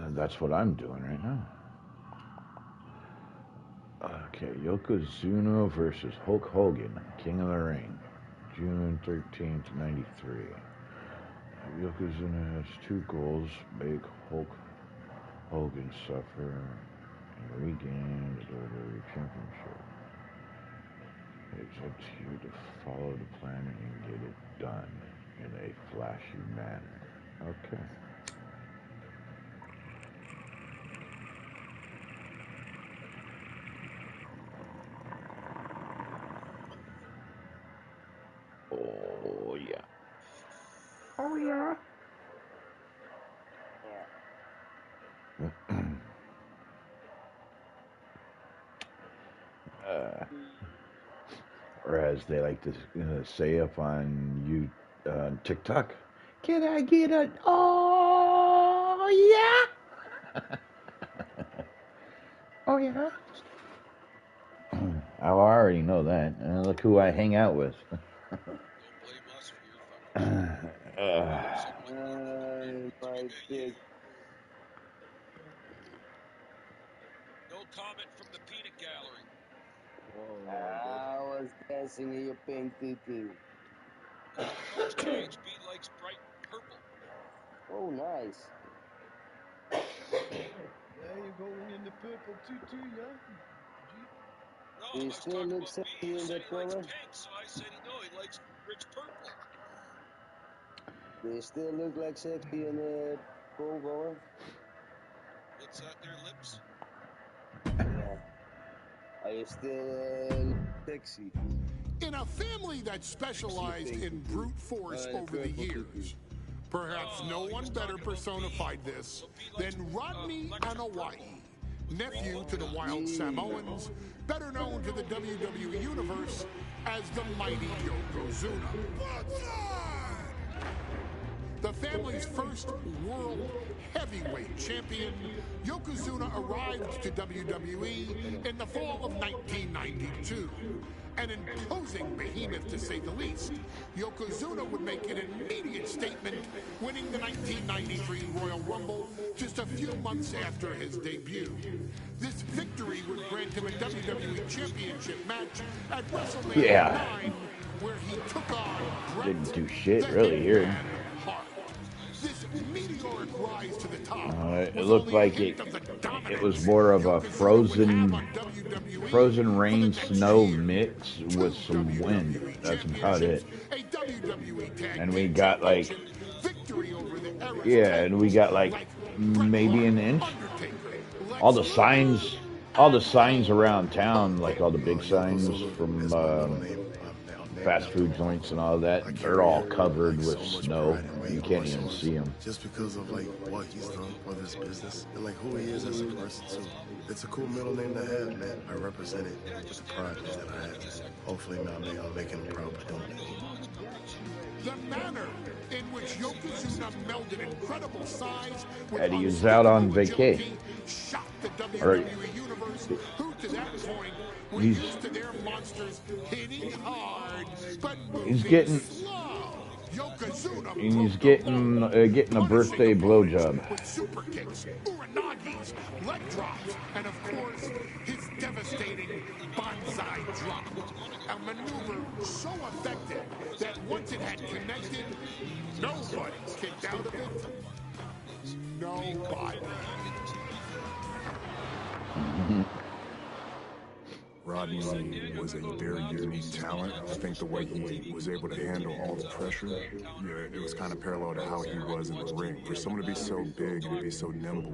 That's what I'm doing right now. Okay, Yokozuna versus Hulk Hogan, King of the Ring, June 13th, 93. Yokozuna has 2 goals: make Hulk Hogan suffer and regain the WWE Championship. It's up to you to follow the plan and get it done in a flashy manner. Okay. Oh yeah. Oh yeah. Or as they like to say up on TikTok, can I get a oh yeah? Oh yeah. I already know that. Look who I hang out with. My big. No comment from the peanut gallery. I was dancing in your pink tutu. Coach KHB likes bright purple. Oh, nice. Yeah, you're going in the purple tutu, yeah? No, Do I you was still talking look about me. sexy You in said that he likes color? pink, so I said he likes rich purple. Do you still look like sexy in the full color? What's that there, lips? Yeah. Are you still sexy? In a family that specialized in brute force over the years, perhaps no one better personified this than Rodney Anoa'i, nephew to the Wild Samoans, better known to the WWE Universe as the Mighty Yokozuna. The family's first world heavyweight champion, Yokozuna arrived to WWE in the fall of 1992. An imposing behemoth, to say the least, Yokozuna would make an immediate statement, winning the 1993 Royal Rumble just a few months after his debut. This victory would grant him a WWE Championship match at WrestleMania 9, where he took on Didn't do shit really here. This meteoric rise to the top It looked like it was more of a frozen rain snow mix with some wind. That's about it. And we got like maybe an inch. All the signs around town, like all the big signs from fast food joints and all that, they're all covered with snow. You can't even see them. Just because of like what he's done for this business and like who he is as a person too. It's a cool middle name to have, man. I represent it with the pride that I have. Hopefully, I'll make him proud by doing it. The manner in which Yokozuna melded incredible size with And he was out on vacation. Shocked the WWE Universe, who to that point were used to their monsters hitting hard, but he's getting slow. Yokozuna he's getting a birthday blowjob. with super kicks, uranagis, leg drops, and of course his devastating bonsai drop. A maneuver so effective that once it had connected, nobody kicked out of it. Nobody. Rodney was a very unique talent. I think the way he was able to handle all the pressure, it was kind of parallel to how he was in the ring. For someone to be so big and to be so nimble,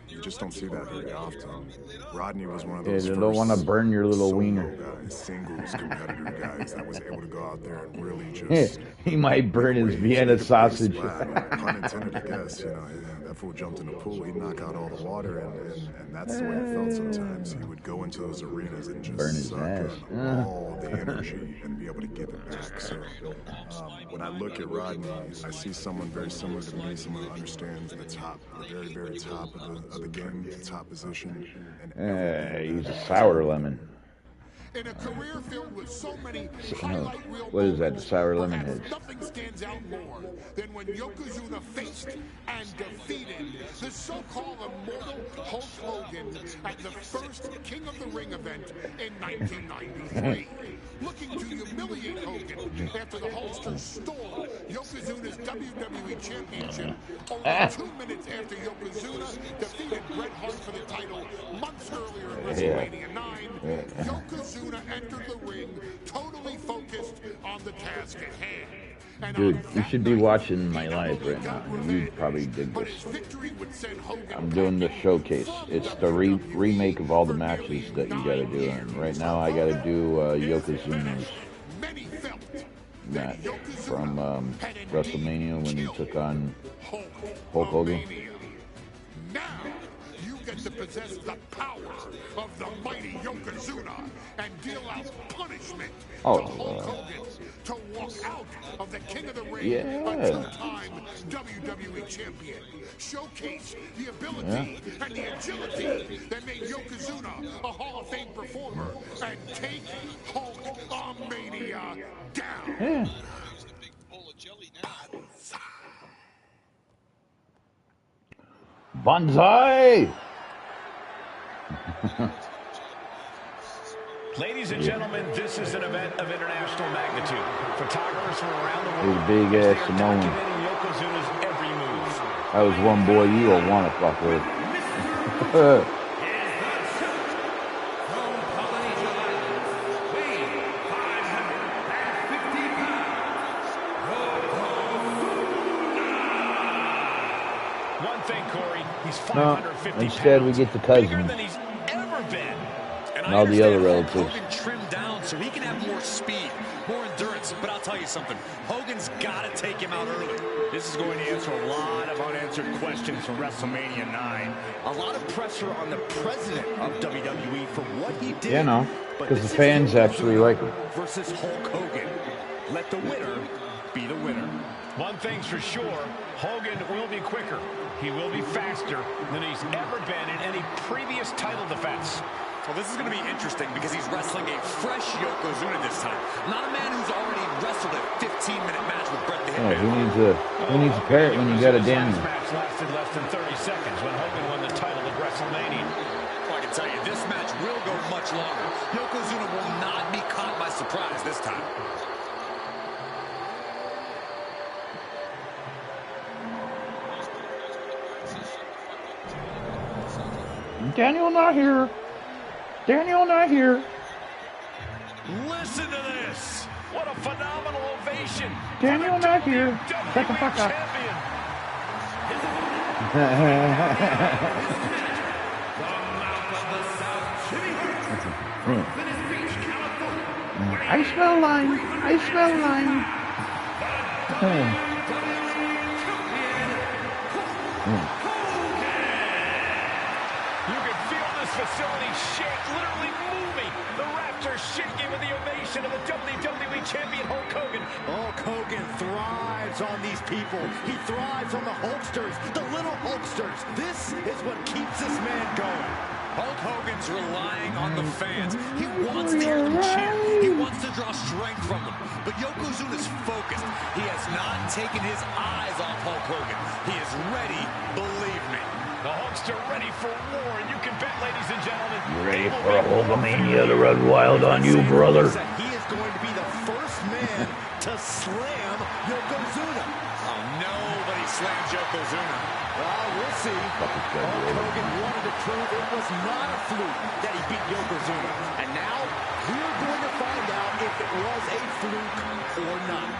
you just don't see that very often. Rodney was one of those you don't want to burn your little wiener. Guys, singles competitor guys that was able to go out there and really just... he might burn his Vienna sausage. Pun intended, I guess. That fool jumped in the pool, he'd knock out all the water, and that's the way it felt sometimes. He would go into those arenas and just burn his ass. All the energy and be able to give it back. So when I look at Rodney, I see someone very similar to me, someone who understands the top, the very, very top of the game, the top position. He's a sour lemon. In a career filled with so many highlight reel What is that, the moments, Sour Lemon perhaps Heads? nothing stands out more than when Yokozuna faced and defeated the so-called immortal Hulk Hogan at the first King of the Ring event in 1993. Looking to humiliate Hogan after the Hulkster stole Yokozuna's WWE Championship, only 2 minutes after Yokozuna defeated Bret Hart for the title months earlier at WrestleMania 9, Yokozuna entered the ring totally focused on the task at hand. And Dude, you should be watching my live right now. You'd probably dig this. I'm doing the showcase. It's the remake of all the matches that you gotta do. And right now I gotta do Yokozuna's match from WrestleMania when he took on Hulk Hogan. Now you get to possess the power of the mighty Yokozuna and deal out punishment to Hulk Hogan to walk out of the King of the Ring, a two-time WWE champion. Showcase the ability and the agility that made Yokozuna a Hall of Fame performer and take Hulkamania down. Banzai! Ladies and gentlemen, this is an event of international magnitude. Photographers from around the world Big ass Samoan. documenting Yokozuna's every move. That was one boy you don't want to fuck with. One thing, Corey, he's No, 550 instead we pounds, get the bigger cousins than he's ever been. and all the other relatives. Hogan trimmed down so he can have more speed, more endurance. But I'll tell you something, Hogan's got to take him out early. This is going to answer a lot of unanswered questions from WrestleMania 9. A lot of pressure on the president of WWE for what he did. Yeah, no, because the fans actually like him. Versus Hulk Hogan. Let the winner be the winner. One thing's for sure, Hogan will be quicker. He will be faster than he's ever been in any previous title defense. Well, this is going to be interesting because he's wrestling a fresh Yokozuna this time. Not a man who's already wrestled a 15-minute match with Bret the Hitman. Who needs a parrot when you got a damn? This match lasted less than 30 seconds when Hogan won the title at WrestleMania. Well, I can tell you, this match will go much longer. Yokozuna will not be caught by surprise this time. Daniel not here. Daniel not here. Listen to this. What a phenomenal ovation. Daniel not here. Shut the fuck up. I smell lime. I smell lime. You can feel this facility shake, literally moving. The Raptors shaking with the ovation of the WWE Champion Hulk Hogan. Hulk Hogan thrives on these people. He thrives on the Hulksters, the little Hulksters. This is what keeps this man going. Hulk Hogan's relying on the fans. He wants to hear them chant. He wants to draw strength from them. But Yokozuna's focused. He has not taken his eyes off Hulk Hogan. He is ready, believe me. The Hulkster ready for war, and you can bet, ladies and gentlemen, You ready for a Hulkamania to run wild on you, brother? He is going to be the first man to slam Yokozuna. Oh, nobody slams Yokozuna. Well, we'll see. Hulk Hogan wanted to prove it was not a fluke that he beat Yokozuna. And now, we're going to find out if it was a fluke or not.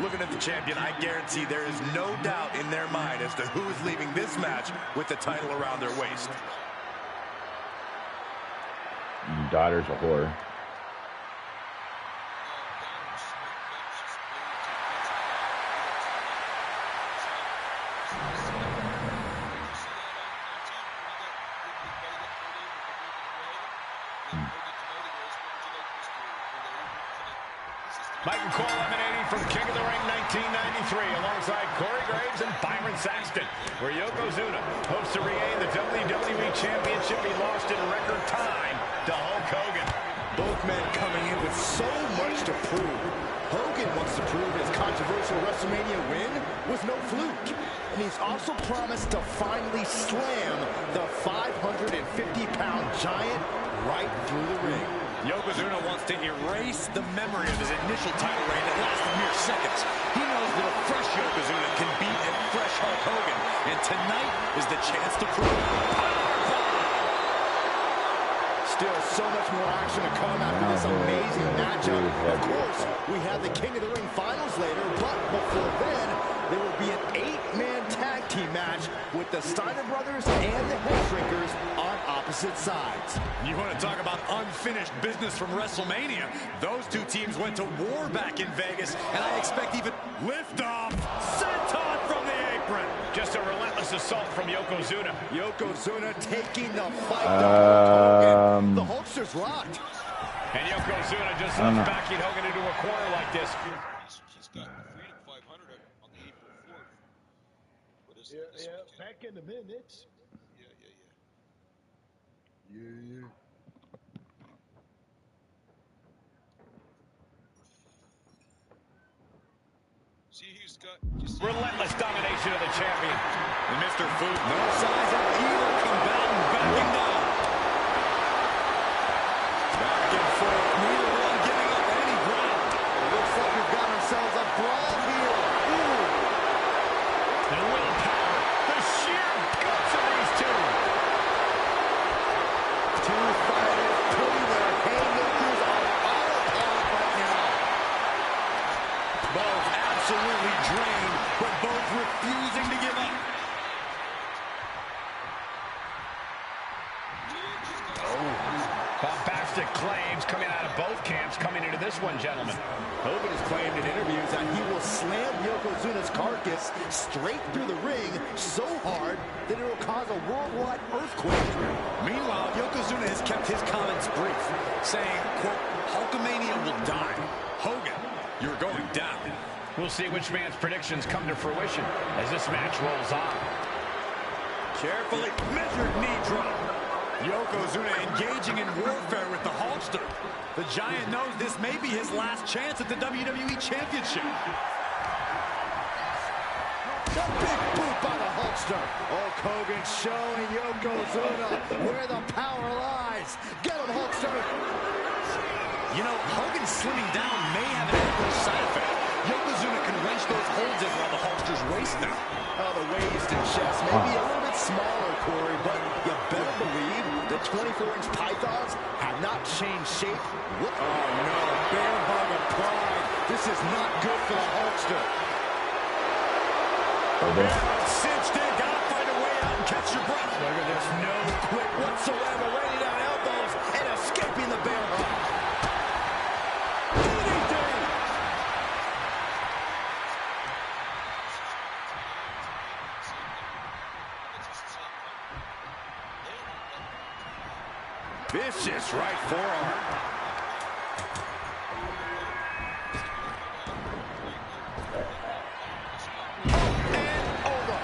Looking at the champion, I guarantee there is no doubt in their mind as to who is leaving this match with the title around their waist. Your daughter's a whore. Michael Cole emanating from King of the Ring 1993 alongside Corey Graves and Byron Saxton, where Yokozuna hopes to regain the WWE Championship he lost in record time to Hulk Hogan. Both men coming in with so much to prove. Hogan wants to prove his controversial WrestleMania win was no fluke. And he's also promised to finally slam the 550-pound giant right through the ring. Yokozuna wants to erase the memory of his initial title reign that lasted mere seconds. He knows that a fresh Yokozuna can beat a fresh Hulk Hogan, and tonight is the chance to prove it. Still so much more action to come after this amazing matchup. Of course, we have the King of the Ring finals later, but before then, there will be an 8-man tag team match with the Steiner brothers and the Headshrinkers on opposite sides. You want to talk about unfinished business from WrestleMania? Those two teams went to war back in Vegas, and I expect even liftoff. Senton from the apron. Just a relentless assault from Yokozuna. Yokozuna taking the fight to Hulk Hogan. The Hulkster's rocked. And Yokozuna just loves backing Hogan into a corner like this. He's got the Freedom 500 on the April 4th. What is it? Yeah, back in a minute. Yeah. See, he's got Relentless domination of the champion. And Mr. Food, no signs of either combatant backing down. Back and forth, neither one giving up any ground. It looks like we've got ourselves a brawl here. Ooh. The willpower, the sheer guts of these two. Two fighters putting their haymakers on autopilot right now. Both absolutely drained, but both refusing to give up. Bombastic claims coming out of both camps coming into this one, gentlemen. Hogan has claimed in interviews that he will slam Yokozuna's carcass straight through the ring so hard that it will cause a worldwide earthquake. Meanwhile, Yokozuna has kept his comments brief, saying, quote, Hulkamania will die. Hogan, you're going down. We'll see which man's predictions come to fruition as this match rolls on. Carefully measured knee drop. Yokozuna engaging in warfare with the Hulkster. The Giant knows this may be his last chance at the WWE Championship. The big boot by the Hulkster. Hulk Hogan showing Yokozuna where the power lies. Get him, Hulkster. You know, Hogan slimming down may have an adverse side effect. Yokozuna can wrench those holds in around the Hulkster's waist now. Oh, the waist and chest may be a little bit smaller, Corey, but you better believe the 24-inch pythons have not changed shape. What? Oh, no. Bear hug applied. This is not good for the Hulkster. Cinched in. Gotta find a way out and catch your breath. Look at this. No quit whatsoever. Raining down elbows and escaping the bear hug. Vicious right forearm. And over.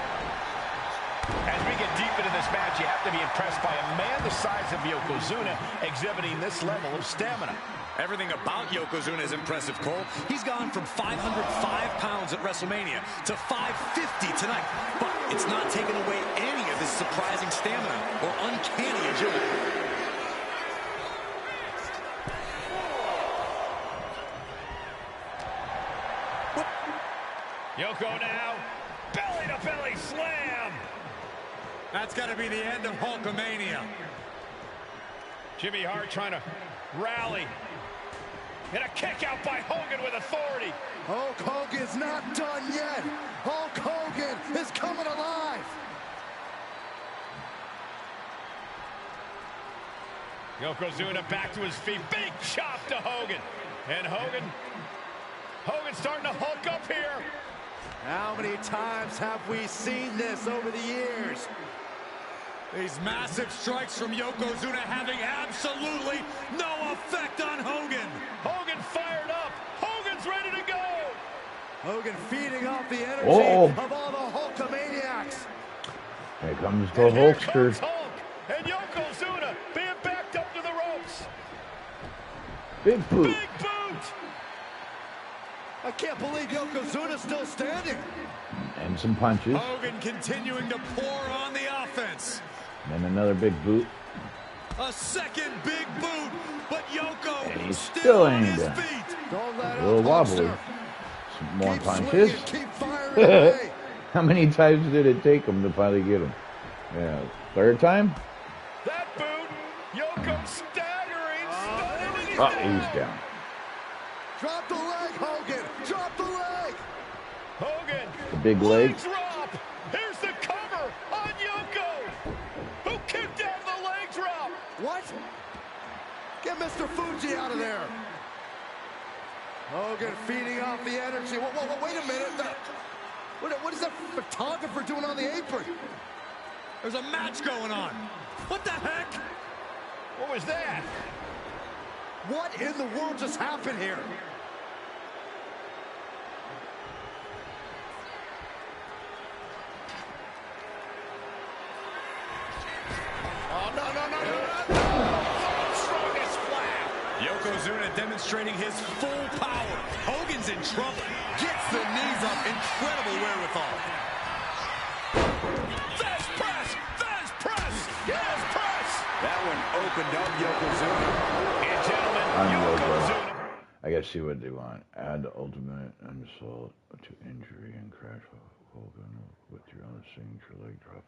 As we get deep into this match, you have to be impressed by a man the size of Yokozuna exhibiting this level of stamina. Everything about Yokozuna is impressive, Cole. He's gone from 505 pounds at WrestleMania to 550 tonight. But it's not taking away any of his surprising stamina or uncanny agility. Yoko now, belly-to-belly slam. That's got to be the end of Hulkamania. Jimmy Hart trying to rally. And a kick out by Hogan with authority. Hulk Hogan's not done yet. Hulk Hogan is coming alive. Yokozuna back to his feet. Big chop to Hogan. And Hogan's starting to hulk up here. How many times have we seen this over the years? These massive strikes from Yokozuna having absolutely no effect on Hogan. Hogan fired up. Hogan's ready. Hogan feeding off the energy of all the Hulkamaniacs. Here comes the Hulkster. Hulk and Yokozuna being backed up to the ropes. Big boot. Big boot. I can't believe Yokozuna's still standing. And some punches. Hogan continuing to pour on the offense. And then another big boot. A second big boot, but Yoko And he's still on hanging his down. feet. Don't let A little up, wobbly. Hulkster. Some more Keep punches. swinging, keep firing away. How many times did it take him to finally get him? Yeah, third time? That boot, Yoko staggering, stunning. Oh, he's down. Drop the leg, Hogan. Drop the leg. Hogan. The big leg. Leg drop. Here's the cover on Yoko, who kicked out of the leg drop. What? Get Mr. Fuji out of there. Hogan feeding off the energy. Whoa, wait a minute. What is that photographer doing on the apron? There's a match going on. What the heck? What was that? What in the world just happened here? Oh, no. Strongest flat. Yokozuna demonstrating his full power. Hogan's in trouble. Gets the knees up. Incredible wherewithal. Fast press. That one opened up Yokozuna. And gentlemen, Yokozuna. I gotta see what they want. Add the ultimate insult to injury and crash Hogan with your own signature leg drop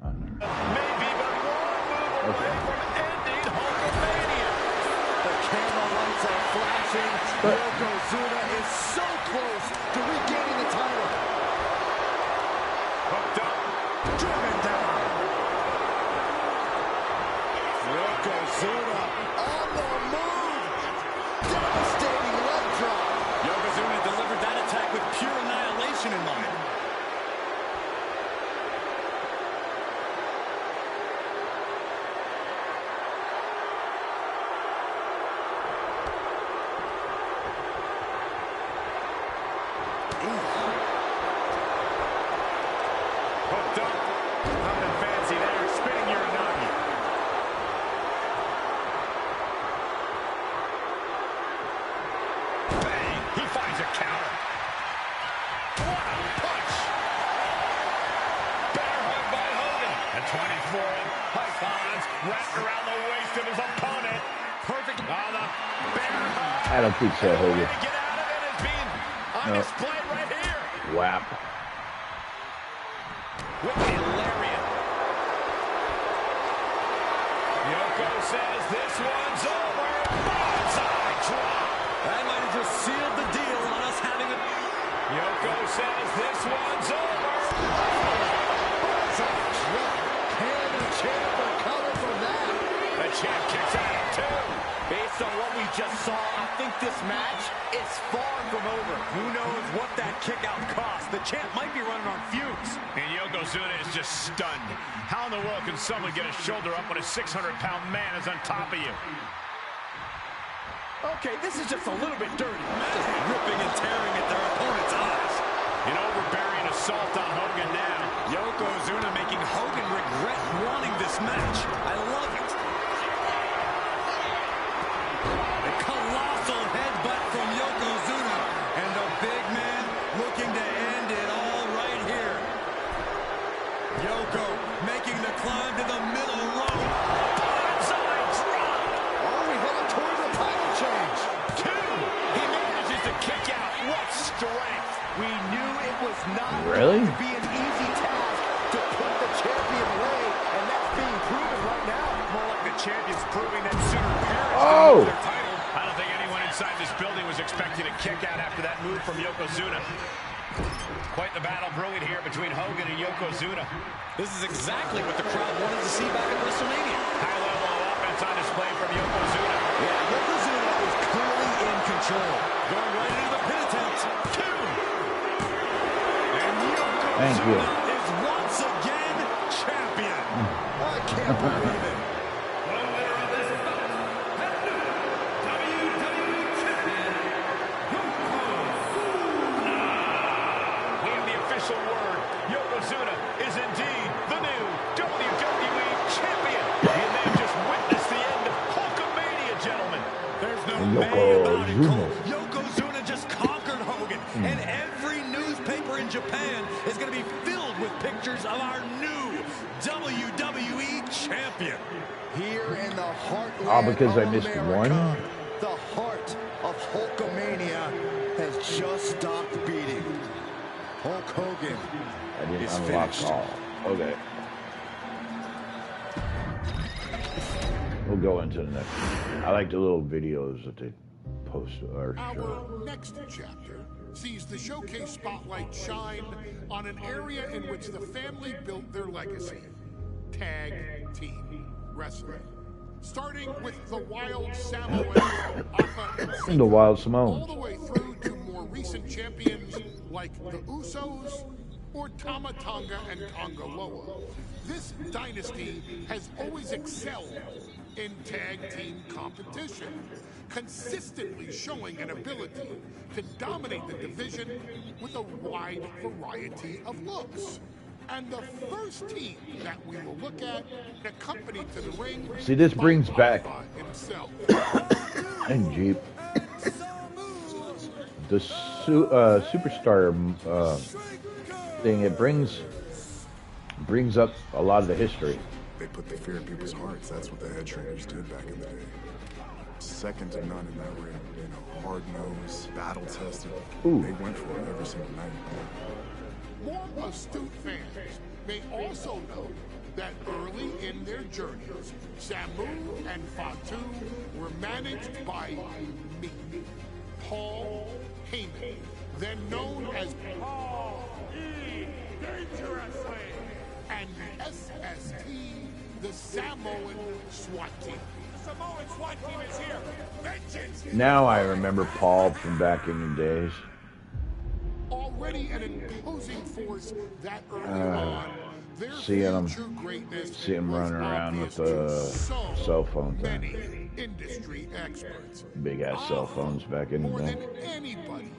on there. Maybe but one move away from ending Hulkamania. The camera lights are flashing. Yokozuna is so close to regaining the title. Hooked up. Driven down. Yokozuna on the move. Devastating leg drop. Yokozuna delivered that attack with pure annihilation in mind. Hooked up. Nothing fancy there. Spinning Uranagi. Bang! He finds a counter. What a punch! Bear hug by Hogan. And 24 pythons wrapped around the waist of his opponent. Perfect. Oh, the bear hug. I don't think so, The way Hogan. to get out of it is being on No. display right here. Whap. With the lariat. Yoko says this one's over. Bonsai drop. That might have just sealed the deal on us having a... Yoko says this one's over. Bonsai drop. Can the champ recover from that? The champ kicks out at 2. Based on what we just saw, I think this match is far from over. Who knows what that kick out cost? The champ might be running on fumes. And Yokozuna is just stunned. How in the world can someone get a shoulder up when a 600-pound man is on top of you? Okay, this is just a little bit dirty. Just ripping and tearing at their opponent's eyes. An overbearing assault on Hogan now. Yokozuna making Hogan regret wanting this match. I love it. A colossal headbutt from Yokozuna. And the big man looking to end it all right here. Yoko making the climb to the middle rope. Bonsai drop. Are we headed towards a title change? 2. He manages to kick out. What strength. We knew it was not Really? going to be an easy task to put the champion away, and that's being proven right now. More like the champion's proving that sooner parents Oh! lose their title. I don't think anyone inside this building was expecting a kick out after that move from Yokozuna. Quite the battle brewing here between Hogan and Yokozuna. This is exactly what the crowd wanted to see back at WrestleMania. High level of offense on display from Yokozuna. Yeah, Yokozuna is clearly in control. Going right into the pin attempt. 2. And Thank you. Yokozuna is once again champion. I can't believe it. Yokozuna. Yokozuna just conquered Hogan, and every newspaper in Japan is going to be filled with pictures of our new WWE champion. Here in the heartland because I of missed America, one? the heart of Hulkamania has just stopped beating. Hulk Hogan I didn't is unlock finished. all. Okay. We'll go into the next one. I like the little videos that they post or show. Our next chapter sees the showcase spotlight shine on an area in which the family built their legacy: tag team wrestling. Starting with the Wild Samoans, Alpha and The Wild all Samoans. the way through to more recent champions like the Usos or Tama Tonga and Tonga Loa. This dynasty has always excelled in tag team competition, consistently showing an ability to dominate the division with a wide variety of looks. And the first team that we will look at, accompanied to the ring, See, this brings back himself. and Jeep the superstar thing. It brings up a lot of the history. They put the fear in people's hearts. That's what the head trainers did back in the day. Second to none in that ring. You know, hard-nosed, battle-tested. Ooh. They went for it every single night. More astute fans may also know that early in their journeys, Samu and Fatu were managed by me, Paul Heyman, then known as Paul E. Dangerously, and the SST, the Samoan SWAT team. The Samoan SWAT team is here. Vengeance! Now I remember Paul from back in the days. Already an imposing force that early on, their Seeing future greatness see him was running around obvious with to a so cell phone many thing. industry experts. Big ass cell phones back in the More day. than anybody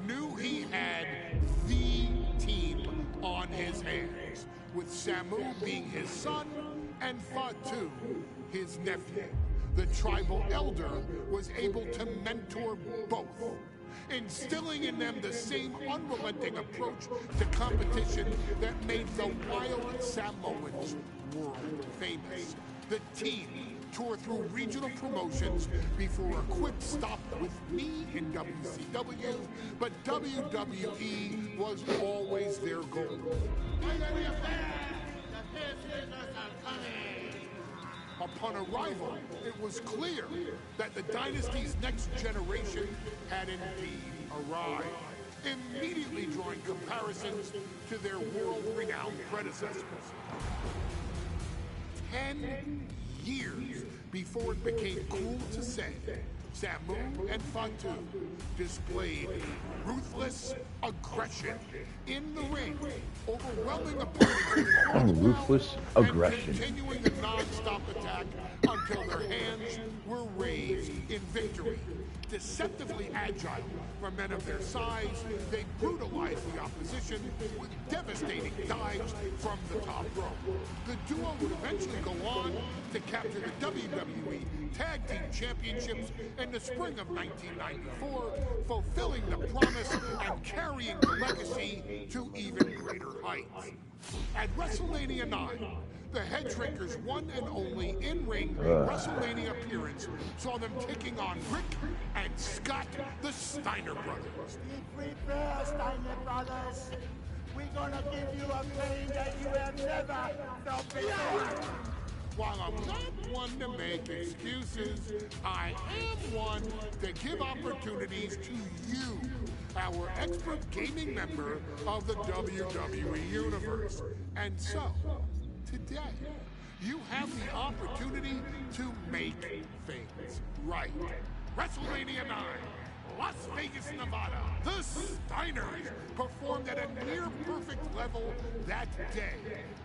knew he had the team on his hands, with Samu being his son and Fatu his nephew. The tribal elder was able to mentor both, instilling in them the same unrelenting approach to competition that made the Wild Samoans world famous. The team toured through regional promotions before a quick stop with me in WCW, but WWE was always their goal. Upon arrival, it was clear that the dynasty's next generation had indeed arrived, immediately drawing comparisons to their world-renowned predecessors. 10 years before it became cool to say, Samu and Fatu displayed ruthless aggression in the ring, overwhelming opponents Ruthless aggression. and continuing the non-stop attack until their hands were raised in victory. Deceptively agile for men of their size, they brutalized the opposition with devastating dives from the top rope. The duo would eventually go on to capture the WWE Tag Team Championships in the spring of 1994, fulfilling the promise and carrying the legacy to even greater heights. At WrestleMania 9, the Head Shrinkers' one and only in-ring WrestleMania appearance saw them taking on Rick and Scott, the Steiner brothers. Prepare, Steiner brothers. We're gonna give you a pain that you have never felt before. While I'm not one to make excuses, I am one to give opportunities to you, our expert gaming member of the WWE Universe. And so, today, you have the opportunity to make things right. WrestleMania 9, Las Vegas, Nevada. The Steiners performed at a near-perfect level that day,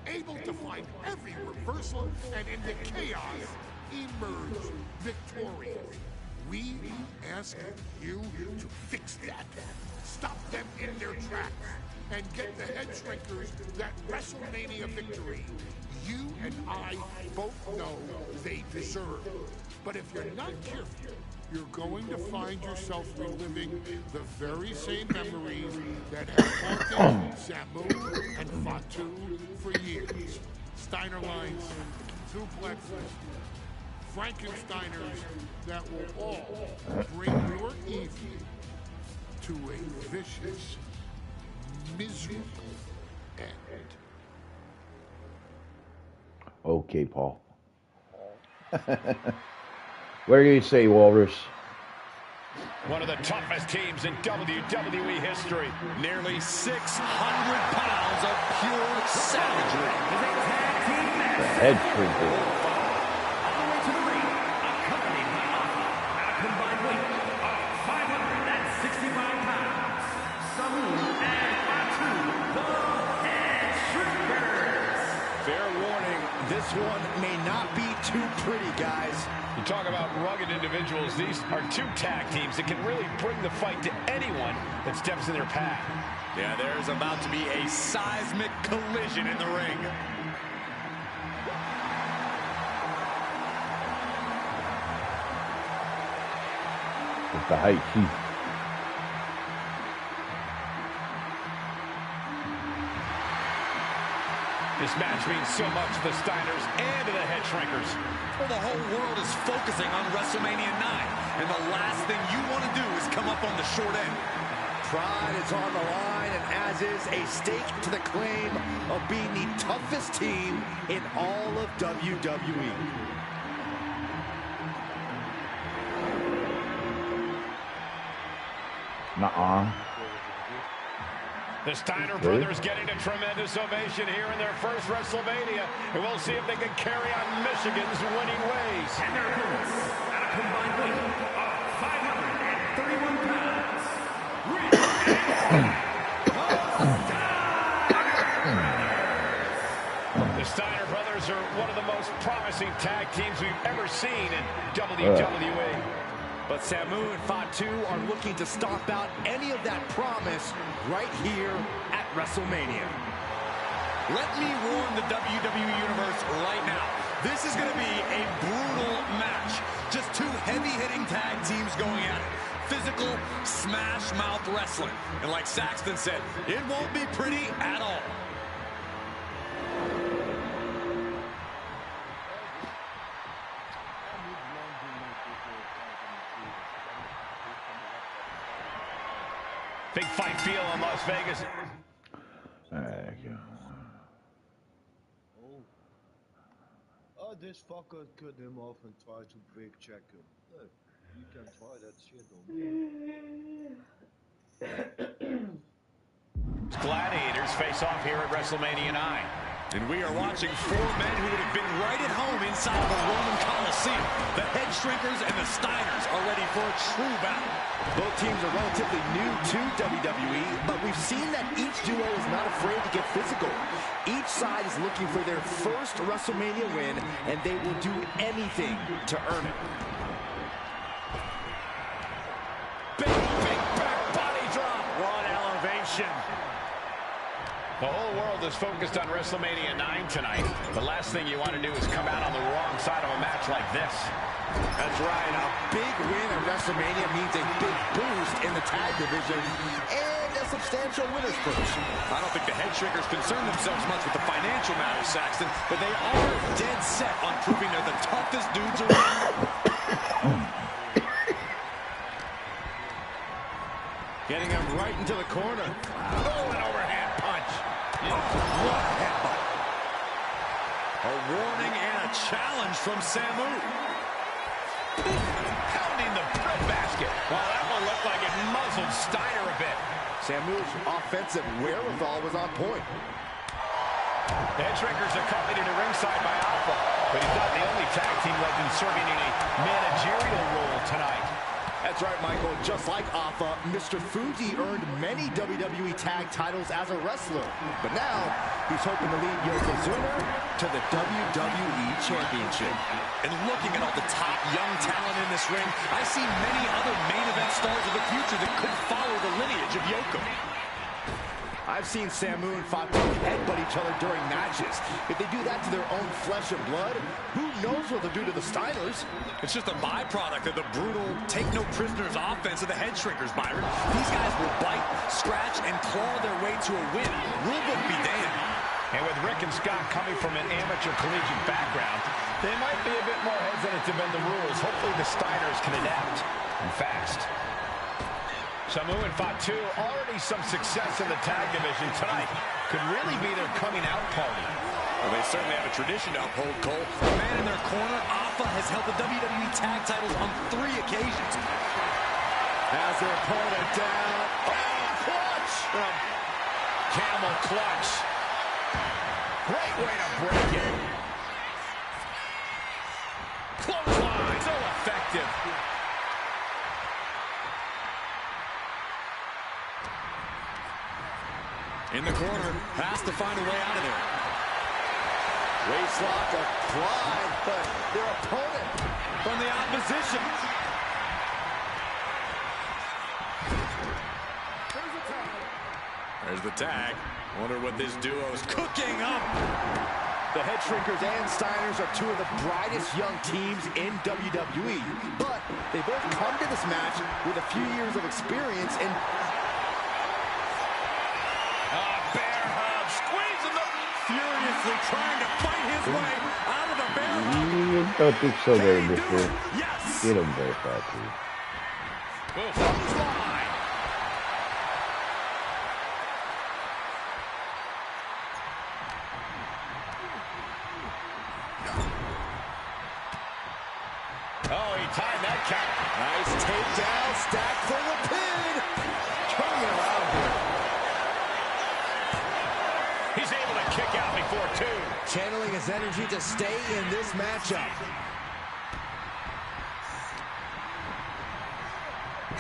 able to find every reversal and into chaos emerge victorious. We ask you to fix that, stop them in their tracks, and get the Head Shrinkers that WrestleMania victory you and I both know they deserve. But if you're not careful, you're going to find yourself reliving the very same memories that have haunted Samu and Fatu for years. Steiner lines, duplexes, Frankensteiners that will all bring your evening to a vicious, miserable end. Okay, Paul. What do you say, Walrus? One of the toughest teams in WWE history. Nearly 600 pounds of pure savagery. The head shrinker. On the way to the ring, accompanied by Alpha at a combined weight of 565 pounds. Samu and Fatu, the Head Shrinkers. Fair warning, this one may not be too pretty, guys. You talk about rugged individuals. These are two tag teams that can really bring the fight to anyone that steps in their path. Yeah, there's about to be a seismic collision in the ring. With the high teeth. This match means so much to the Steiners and to the Head Shrinkers. Well, the whole world is focusing on WrestleMania 9, and the last thing you want to do is come up on the short end. Pride is on the line, and as is a stake to the claim of being the toughest team in all of WWE. Nuh-uh. The Steiner brothers getting a tremendous ovation here in their first WrestleMania. And we'll see if they can carry on Michigan's winning ways. And their opponents, at a combined weight of 531 pounds, Rich and the Steiner brothers are one of the most promising tag teams we've ever seen in WWE. But Samu and Fatu are looking to stomp out any of that promise right here at WrestleMania. Let me warn the WWE Universe right now. This is going to be a brutal match. Just two heavy-hitting tag teams going at it. Physical, smash-mouth wrestling. And like Saxton said, it won't be pretty at all. Big fight feel in Las Vegas. There you go. Oh, this fucker cut him off and tried to break check him. Look, you can try that shit on me. Gladiators face off here at WrestleMania 9. And we are watching four men who would have been right at home inside of the Roman Coliseum. The Head Shrinkers and the Steiners are ready for a true battle. Both teams are relatively new to WWE, but we've seen that each duo is not afraid to get physical. Each side is looking for their first WrestleMania win, and they will do anything to earn it. Big back body drop. What elevation. The whole world is focused on WrestleMania 9 tonight. The last thing you want to do is come out on the wrong side of a match like this. That's right. A big win at WrestleMania means a big boost in the tag division and a substantial winner's purse. I don't think the Head Shrinkers concern themselves much with the financial matters, Saxton, but they are dead set on proving they're the toughest dudes around. Getting him right into the corner. Oh, an overhand punch. What a headbutt. A warning and a challenge from Samu. Pounding the breadbasket. Well, that one looked like it muzzled Steiner a bit. Samu's offensive wherewithal was on point. The Head Shrinkers accompanied to ringside by Alpha, but he's not the only tag team legend serving in a managerial role tonight. That's right, Michael. Just like Alpha, Mr. Fuji earned many WWE tag titles as a wrestler. But now, he's hoping to lead Yokozuna to the WWE Championship. And looking at all the top young talent in this ring, I see many other main event stars of the future that could follow the lineage of Yoko. I've seen Samu and Fatu headbutt each other during matches. If they do that to their own flesh and blood, who knows what they'll do to the Steiners? It's just a byproduct of the brutal take-no-prisoners offense of the head shrinkers, Byron. These guys will bite, scratch, and claw their way to a win. Rulebook be damned. And with Rick and Scott coming from an amateur collegiate background, they might be a bit more hesitant to bend the rules. Hopefully the Steiners can adapt, and fast. Samu and Fatu, already some success in the tag division tonight. Could really be their coming out party. Well, they certainly have a tradition to uphold, Cole. The man in their corner, Alpha, has held the WWE tag titles on 3 occasions. Has their opponent down. Oh, clutch! Camel clutch. Great way to break it. Clothesline. So effective. In the corner, has to find a way out of there. Waist lock applied, but their opponent from the opposition. There's the tag. Wonder what this duo is cooking up. The Head Shrinkers and Steiners are 2 of the brightest young teams in WWE, but they both come to this match with a few years of experience and bear hug, squeezing them, furiously trying to fight his way out of the bear hug. Don't think so there, mister. Yes. Get him there, Fatu. Clothesline. Oh, he timed that count. Nice takedown, stack for the pin. Turning it around here. He's able to kick out before 2. Channeling his energy to stay in this matchup.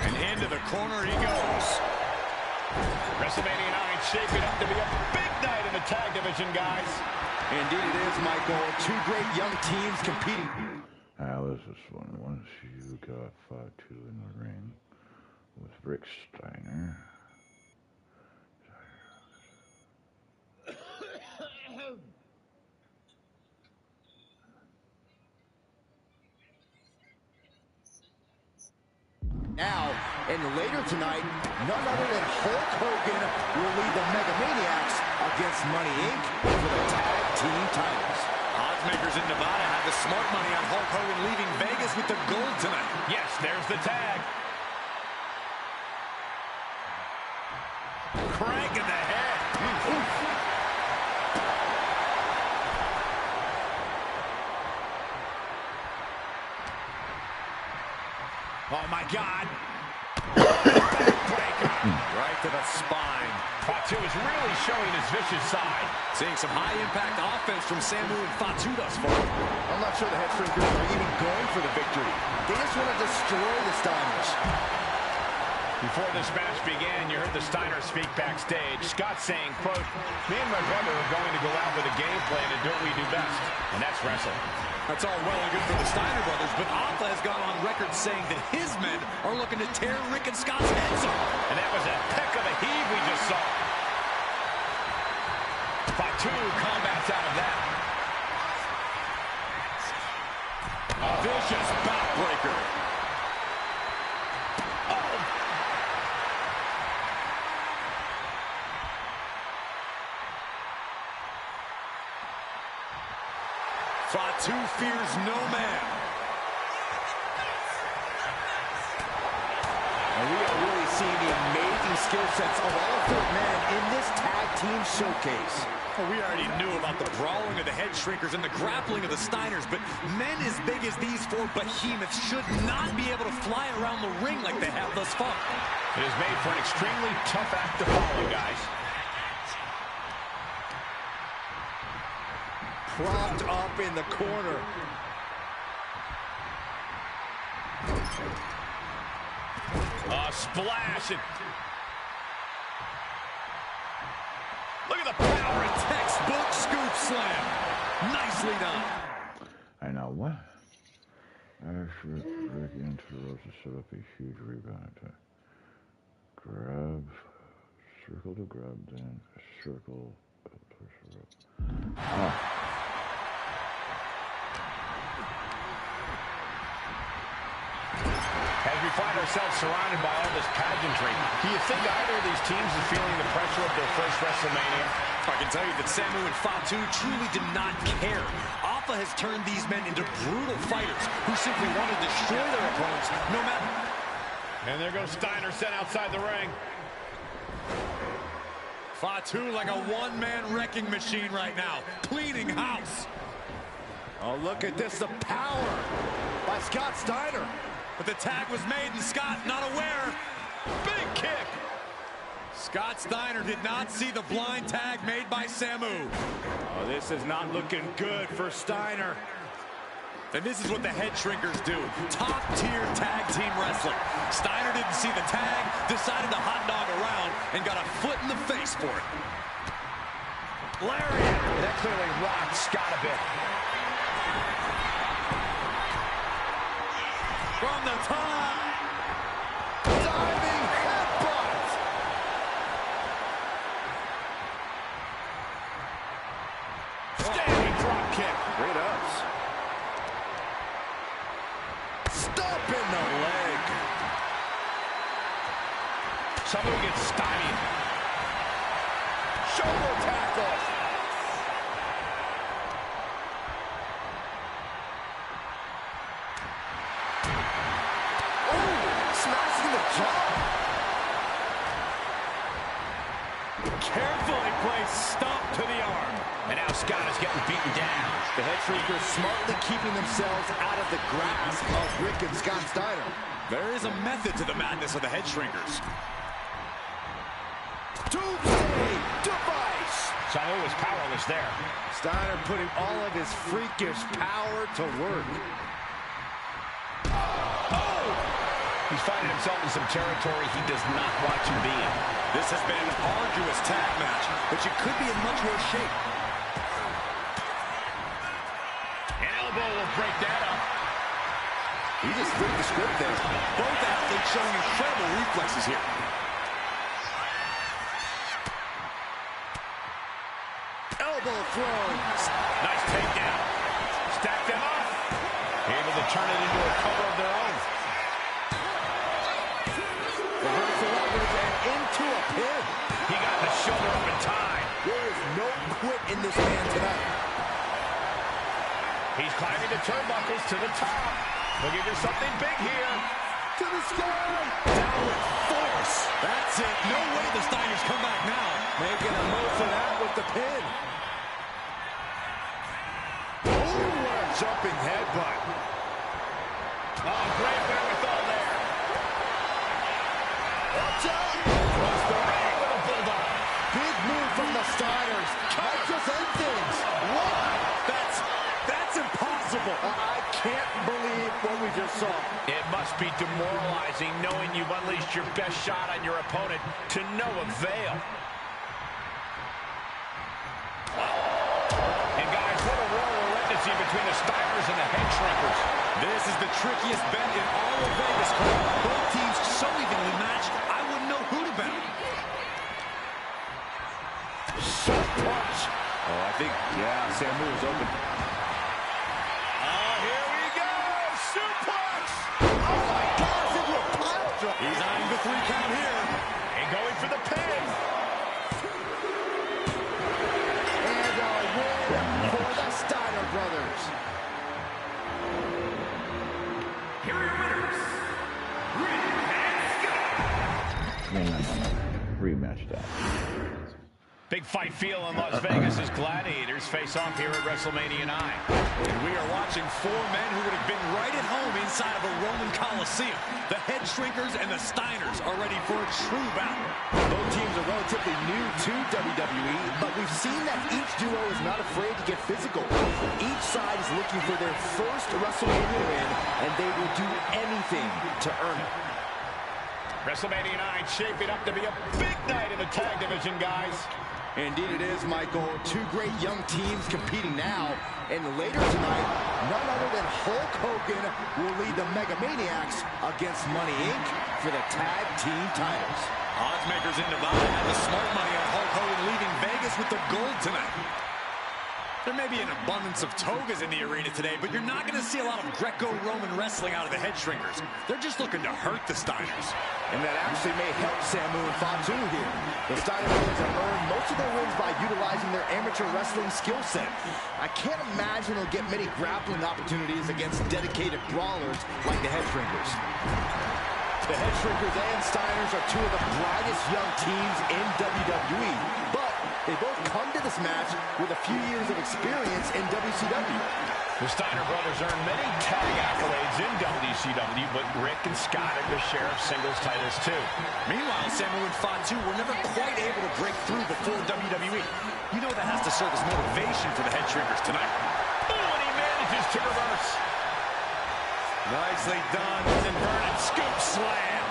And into the corner he goes. WrestleMania 9 shaping up to be a big night in the tag division, guys. Indeed it is, Michael. 2 great young teams competing. How is this one? Once you got Fatu in the ring with Rick Steiner. Now, and later tonight, none other than Hulk Hogan will lead the Mega Maniacs against Money Inc. for the tag team titles. Oddsmakers in Nevada have the smart money on Hulk Hogan leaving Vegas with the gold tonight. Yes, there's the tag. Crank in the head. Oh, my God. Right to the spine. Fatu is really showing his vicious side. Seeing some high-impact offense from Samu and Fatu thus far. I'm not sure the Head Shrinkers are even going for the victory. They just want to destroy the Steiners. Before this match began, you heard the Steiners speak backstage. Scott saying, quote, "Me and my brother are going to go out with a game plan and do what we do best, and that's wrestle." That's all well and good for the Steiner brothers, but Alpha has gone on record saying that his men are looking to tear Rick and Scott's heads off. And that was a heck of a heave we just saw. Fatu combats out of that. A vicious backbreaker. Fatu fears no man. And we are really seeing the amazing skill sets of all 4 men in this tag team showcase. Well, we already knew about the brawling of the Head Shrinkers and the grappling of the Steiners, but men as big as these 4 behemoths should not be able to fly around the ring like they have thus far. It is made for an extremely tough act to follow, guys. Propped up in the corner. A splash. Look at the power. A textbook scoop slam. Nicely done. I know what? Rick into Rose to set up a huge rebound attack. Grab, circle circle to grab, then a circle to push her up. Ah. As we find ourselves surrounded by all this pageantry, do you think either of these teams is feeling the pressure of their first WrestleMania? I can tell you that Samu and Fatu truly did not care. Alpha has turned these men into brutal fighters who simply want to destroy their opponents no matter. And there goes Steiner sent outside the ring. Fatu like a one-man wrecking machine right now, cleaning house. Oh, look at this, the power by Scott Steiner. But the tag was made and Scott not aware. Big kick. Scott Steiner did not see the blind tag made by Samu. Oh, this is not looking good for Steiner. And this is what the head shrinkers do. Top-tier tag team wrestling. Steiner didn't see the tag, decided to hot dog around, and got a foot in the face for it. Lariat. That clearly rocked Scott a bit. From the top. Diving headbutt. Standing drop kick. Great ups. Stop in the leg. Someone gets stymied. Shoulder tackle. Smashing the jaw. Carefully placed stomp to the arm. And now Scott is getting beaten down. The head shrinkers smartly keeping themselves out of the grasp of Rick and Scott Steiner. There is a method to the madness of the head shrinkers. Doomsday device. Samu was powerless there. Steiner putting all of his freakish power to work. He's finding himself in some territory he does not want to be in. This has been an arduous tag match, but you could be in much worse shape. An elbow will break that up. He just flipped the script there. Both athletes showing incredible reflexes here. Elbow throw. Nice takedown. Stack them up. Able to turn it into a cover of their own. Reversal upwards and into a pin. He got the shoulder up in time. There is no quit in this man tonight. He's climbing the turnbuckles to the top. Looking for something big here. To the sky. Down with force. That's it. No way the Steiners come back now. Making a most of that with the pin. Oh, what a jumping headbutt. Oh, great wherewithal there. Watch out. Across the ring with a bulldog. Big move from the Steiners. Might just end things. What? That's impossible. I can't believe what we just saw. It must be demoralizing knowing you've unleashed your best shot on your opponent to no avail. And guys, what a war we're witnessing between the Steiners and the head shrinkers. This is the trickiest bet in all of Vegas, Cole. Both teams so evenly matched, I wouldn't know who to bet. Shot punch. Oh, I think, yeah, Samu is open. Here we go! Suplex! Oh, my gosh, into a pile driver. He's eyeing the 3 count here. And going for the pin. And a win for the Steiner brothers. Here are your winners, Rick and Scott. No. Rematch that. Big fight feel in Las Vegas as gladiators face off here at WrestleMania 9. And we are watching 4 men who would have been right at home inside of a Roman Coliseum. The head shrinkers and the Steiners are ready for a true battle. Both teams are relatively new to WWE, but we've seen that each duo is not afraid to get physical. Each side is looking for their first WrestleMania win, and they will do anything to earn it. WrestleMania 9 shaping up to be a big night in the tag division, guys. Indeed it is, Michael. 2 great young teams competing now. And later tonight, none other than Hulk Hogan will lead the Mega Maniacs against Money Inc. for the tag team titles. Oddsmakers in Nevada had the smart money on Hulk Hogan leaving Vegas with the gold tonight. There may be an abundance of togas in the arena today, but you're not going to see a lot of Greco-Roman wrestling out of the head shrinkers. They're just looking to hurt the Steiners. And that actually may help Samu and Fatu here. The Steiner brothers have earned most of their wins by utilizing their amateur wrestling skill set. I can't imagine they'll get many grappling opportunities against dedicated brawlers like the head shrinkers. The head shrinkers and Steiners are two of the brightest young teams in WWE, but they both come to this match with a few years of experience in WCW. The Steiner brothers earned many tag accolades in WCW, but Rick and Scott have their share of singles titles too. Meanwhile, Samu and Fatu were never quite able to break through before WWE. You know that has to serve as motivation for the head shrinkers tonight. Oh, and he manages to reverse. Nicely done. Inverted scoop slam.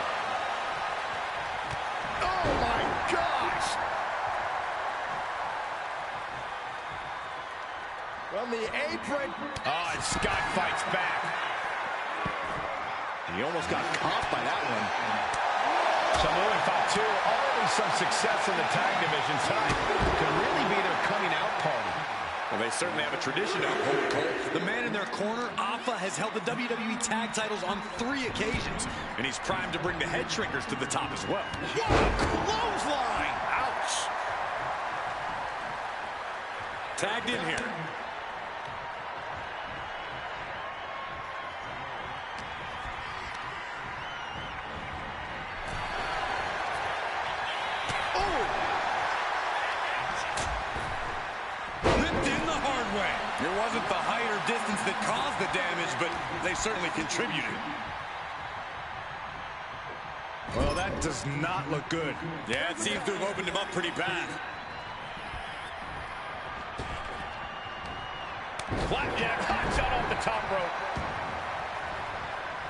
Oh my gosh! From the apron. Oh, and Scott fights back. He almost got caught by that one. Samu and Fatu already some success in the tag division tonight. Could really be their coming out party. Well, they certainly have a tradition to uphold, Cole. The man in their corner, Alpha, has held the WWE tag titles on 3 occasions, and he's primed to bring the head shrinkers to the top as well. What a clothesline! Ouch! Tagged in here. It wasn't the height or distance that caused the damage, but they certainly contributed. Well, that does not look good. Yeah, it seems to have opened him up pretty bad. Flapjack hot shot off the top rope.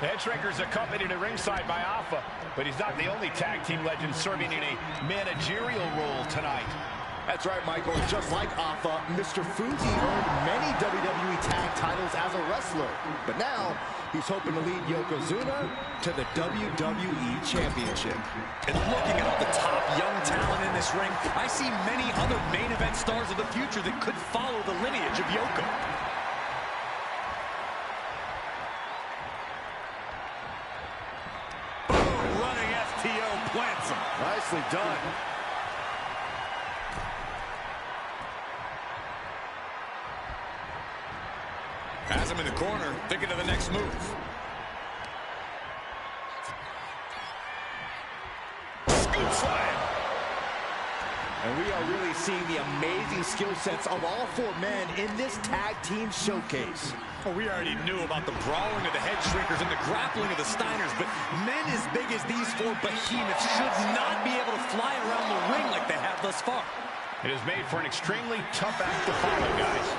The head shrinkers accompanied at ringside by Alpha, but he's not the only tag team legend serving in a managerial role tonight. That's right, Michael. Just like Alpha, Mr. Fuji earned many WWE tag titles as a wrestler. But now, he's hoping to lead Yokozuna to the WWE Championship. And looking at all the top young talent in this ring, I see many other main event stars of the future that could follow the lineage of Yoko. Boom! Running FTO plants him. Nicely done. Has him in the corner, thinking of the next move. Scoop slam! And we are really seeing the amazing skill sets of all 4 men in this tag team showcase. Well, we already knew about the brawling of the head shrinkers and the grappling of the Steiners, but men as big as these 4 behemoths should not be able to fly around the ring like they have thus far. It is made for an extremely tough act to follow, guys.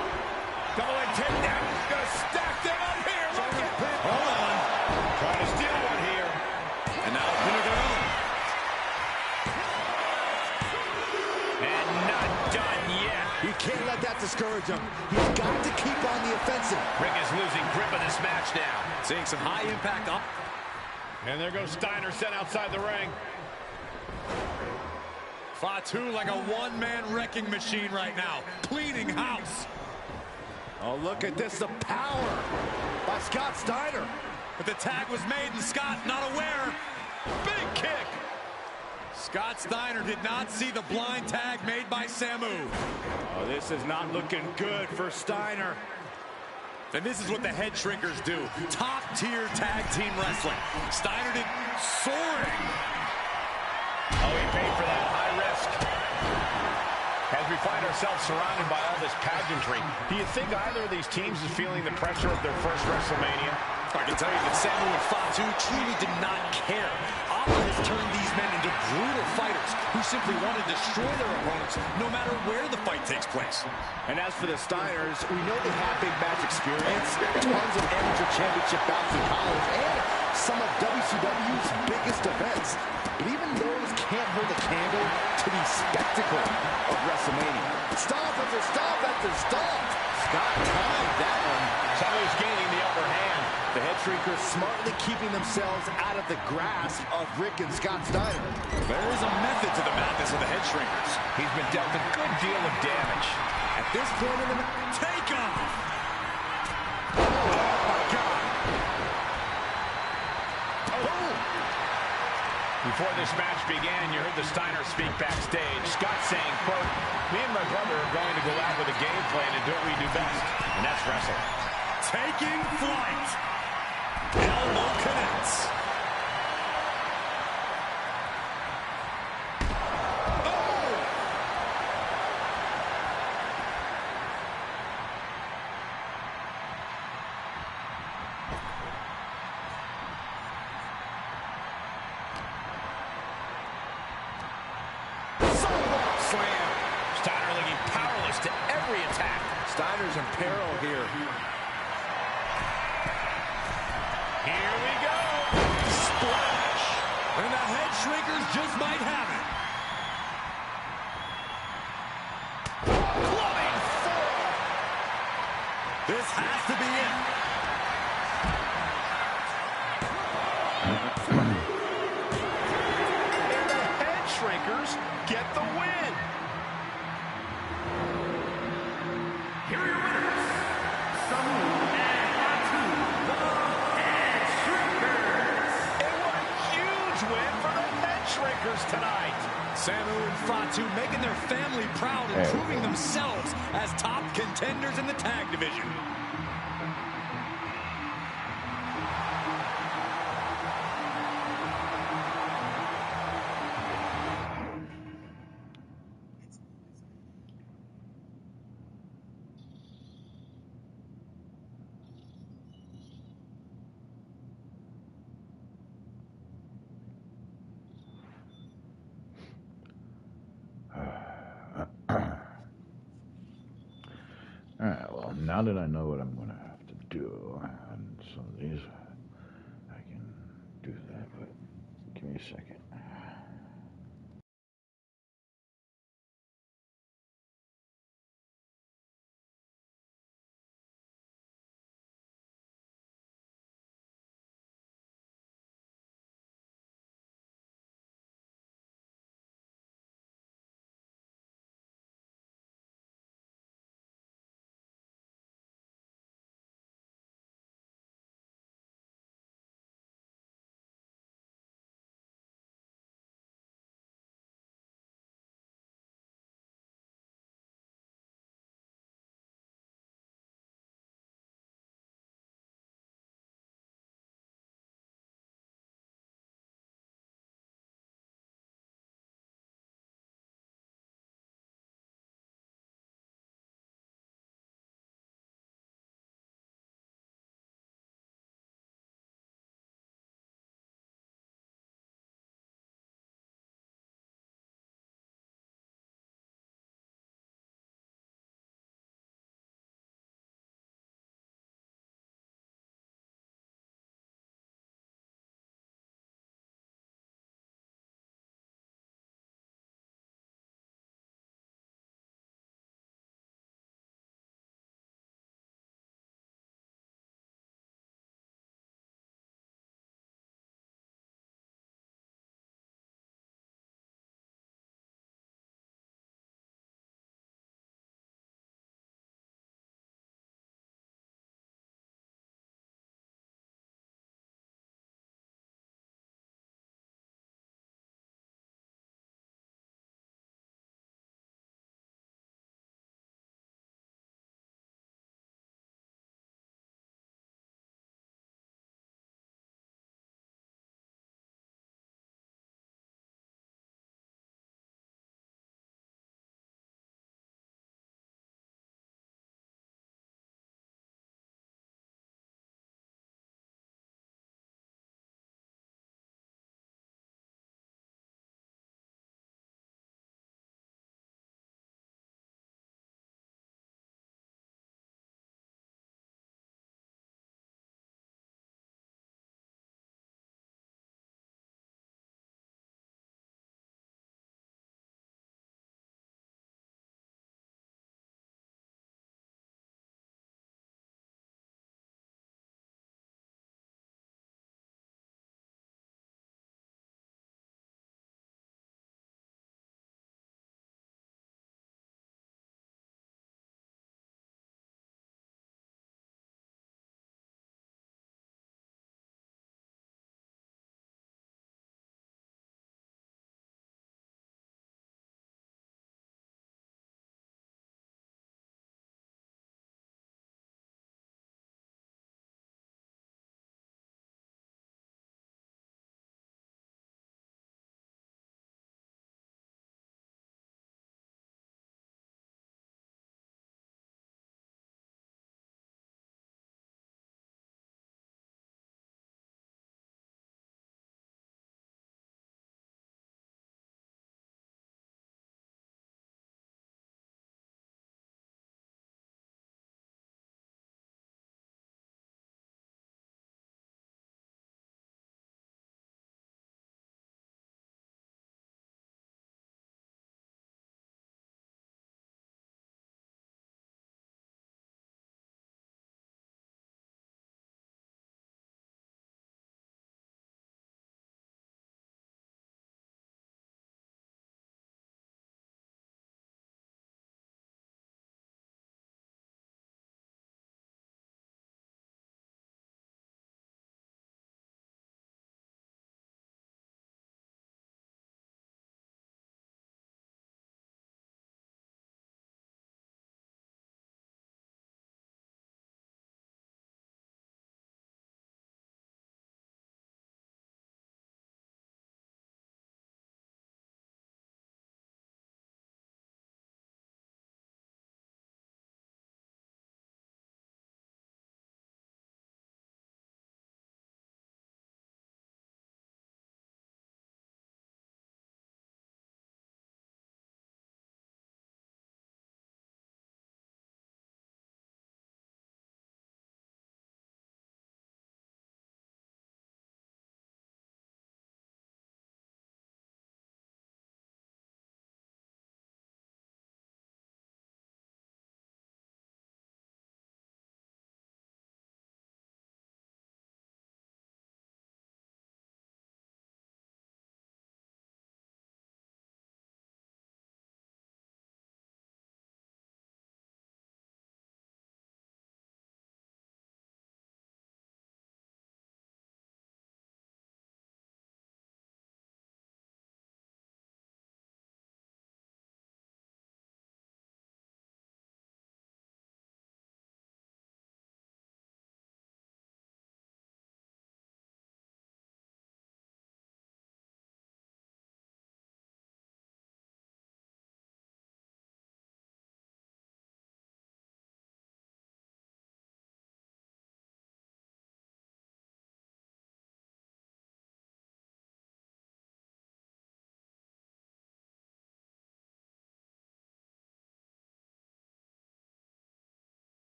Double leg takedown. Gonna stack them up here. Look at that. Hold on. Trying to steal one here. And now a pin of their own. And not done yet. You can't let that discourage him. He's got to keep on the offensive. Rick is losing grip of this match now. Seeing some high impact up. And there goes Steiner sent outside the ring. Fatu like a one-man wrecking machine right now. Cleaning house. Oh, look at this, the power by Scott Steiner. But the tag was made and Scott not aware. Big kick. Scott Steiner did not see the blind tag made by Samu. Oh, this is not looking good for Steiner. And this is what the head shrinkers do. Top-tier tag team wrestling. Steiner did soaring. Oh, he paid for that high risk. As we find ourselves surrounded by all this pageantry, do you think either of these teams is feeling the pressure of their first WrestleMania? I can tell you that Samu and Fatu truly did not care. Alpha has turned these men into brutal fighters who simply want to destroy their opponents no matter where the fight takes place. And as for the Steiners, we know they have big match experience, tons of amateur championship bouts in college, and some of WCW's biggest events. But even those can't hold a candle to the spectacle of WrestleMania. Stomp after stomp after stomp. Scott timed that one. Samu's gaining the upper hand. The Head Shrinkers smartly keeping themselves out of the grasp of Rick and Scott Steiner. There is a method to the madness of the Head Shrinkers. He's been dealt a good deal of damage. At this point in the take off! Oh, my God! Oh! Before this match began, you heard the Steiner speak backstage. Scott saying, quote, "Me and my brother are going to go out with a game plan and do what we do best, and that's wrestle." Taking flight. Elbow connects. Slam. Steiner looking powerless to every attack. Steiner's in peril here. Here we go. Splash. And the Head Shrinkers just might have it. Clubbing forearm. This has to be it. And the Head Shrinkers get the win. Here are your winners, Samu and Fatu, the Head Shrinkers. And what a huge win for the Head Shrinkers tonight. Samu and Fatu making their family proud and proving themselves as top contenders in the tag division. Alright, well, now that I know what I'm going to have to do on some of these, I can do that, but give me a second.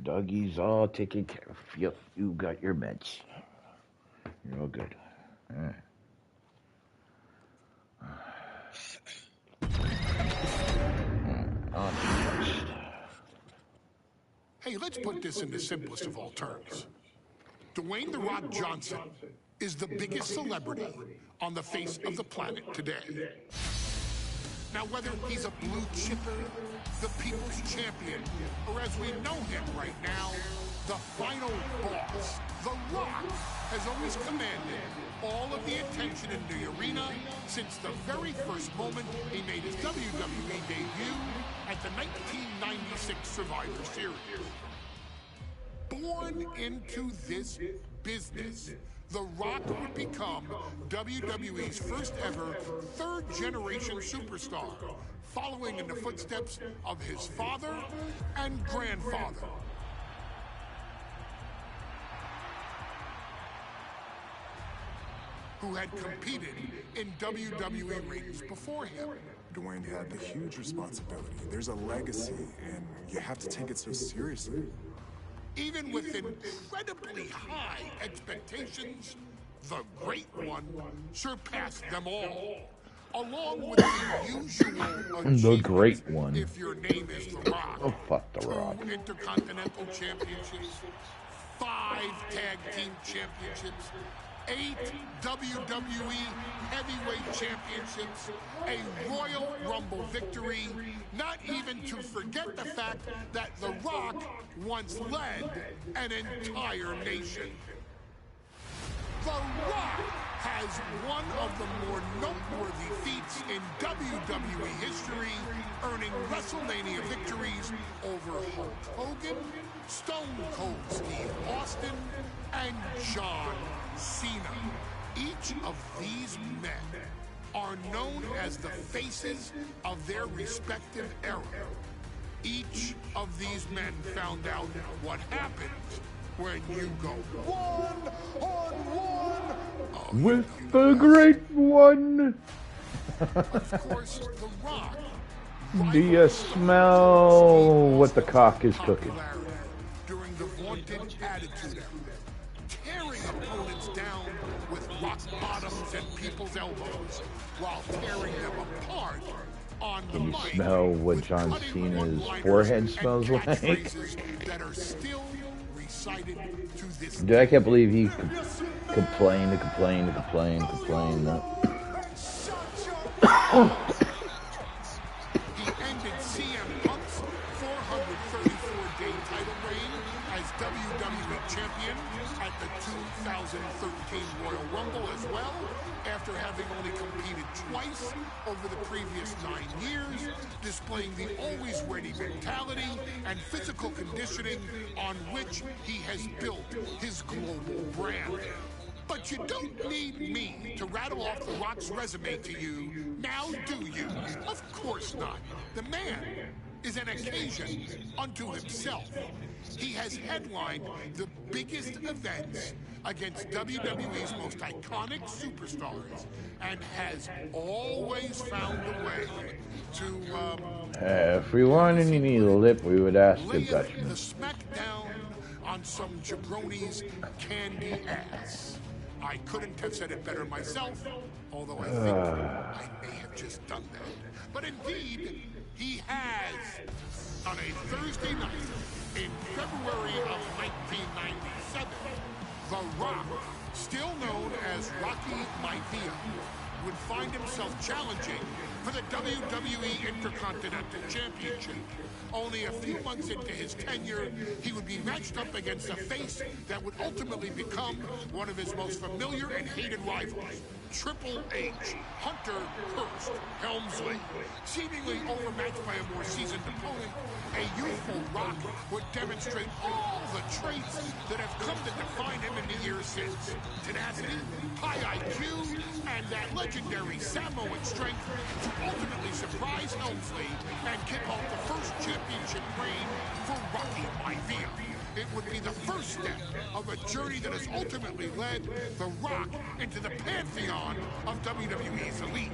Dougie's all taken care of. Yep, you got your meds. You're all good. On to next. Hey, let's put this in the simplest of all terms. Dwayne "The Rock" Johnson is the biggest celebrity on the face of the planet today. Now, whether he's a blue chipper, the people's champion, or as we know him right now, the final boss, The Rock has always commanded all of the attention in the arena since the very first moment he made his WWE debut at the 1996 Survivor Series. Born into this business, The Rock would become WWE's first ever third-generation superstar, following in the footsteps of his father and grandfather. Who had competed in WWE rings before him. Dwayne had a huge responsibility. There's a legacy, and you have to take it so seriously. Even with incredibly high expectations, the Great One surpassed them all. Along with the usual The Great One. if your name is The Rock. Oh, fuck The Rock. 2 Intercontinental Championships, 5 Tag Team Championships, 8 WWE Heavyweight Championships, a Royal Rumble victory, not even to forget the fact that The Rock once led an entire nation. The Rock has one of the more noteworthy feats in WWE history, earning WrestleMania victories over Hulk Hogan, Stone Cold Steve Austin, and John Cena. Each of these men are known as the faces of their respective era. Each of these men found out what happens when you go one-on-one with the Great One. Of course, The Rock. Do you smell what the cock is cooking? During the vaunted Attitude Era, tearing opponents down with rock bottoms and people's elbows, while tearing them apart on the Can you mic. smell what John Cena's forehead smells like? That are still recited to this Dude, I can't believe he complained. He ended CM Punk's 434-day title reign as WWE Champion at the 2013 Royal Rumble as well, after having only competed twice over the previous 9 years, displaying the always-ready mentality and physical conditioning on which he has built his global brand. But you don't need me to rattle off The Rock's resume to you, now do you? Of course not. The man is an occasion unto himself. He has headlined the biggest events against WWE's most iconic superstars and has always found a way to, Everyone in any lip, we would ask the lay Dutchman. the smackdown on some jabroni's candy ass. I couldn't have said it better myself, although I think I may have just done that. But indeed, he has, on a Thursday night in February of 1997, The Rock, still known as Rocky Maivia, would find himself challenging for the WWE Intercontinental Championship. Only a few months into his tenure, he would be matched up against a face that would ultimately become one of his most familiar and hated rivals, Triple H, Hunter Hearst Helmsley. Seemingly overmatched by a more seasoned opponent, a youthful Rock would demonstrate all the traits that have come to define him in the years since. Tenacity, high IQ, and that legendary Samoan strength to ultimately surprise Helmsley and kick off the first championship reign for Rocky Maivia. It would be the first step of a journey that has ultimately led The Rock into the pantheon of WWE's elite.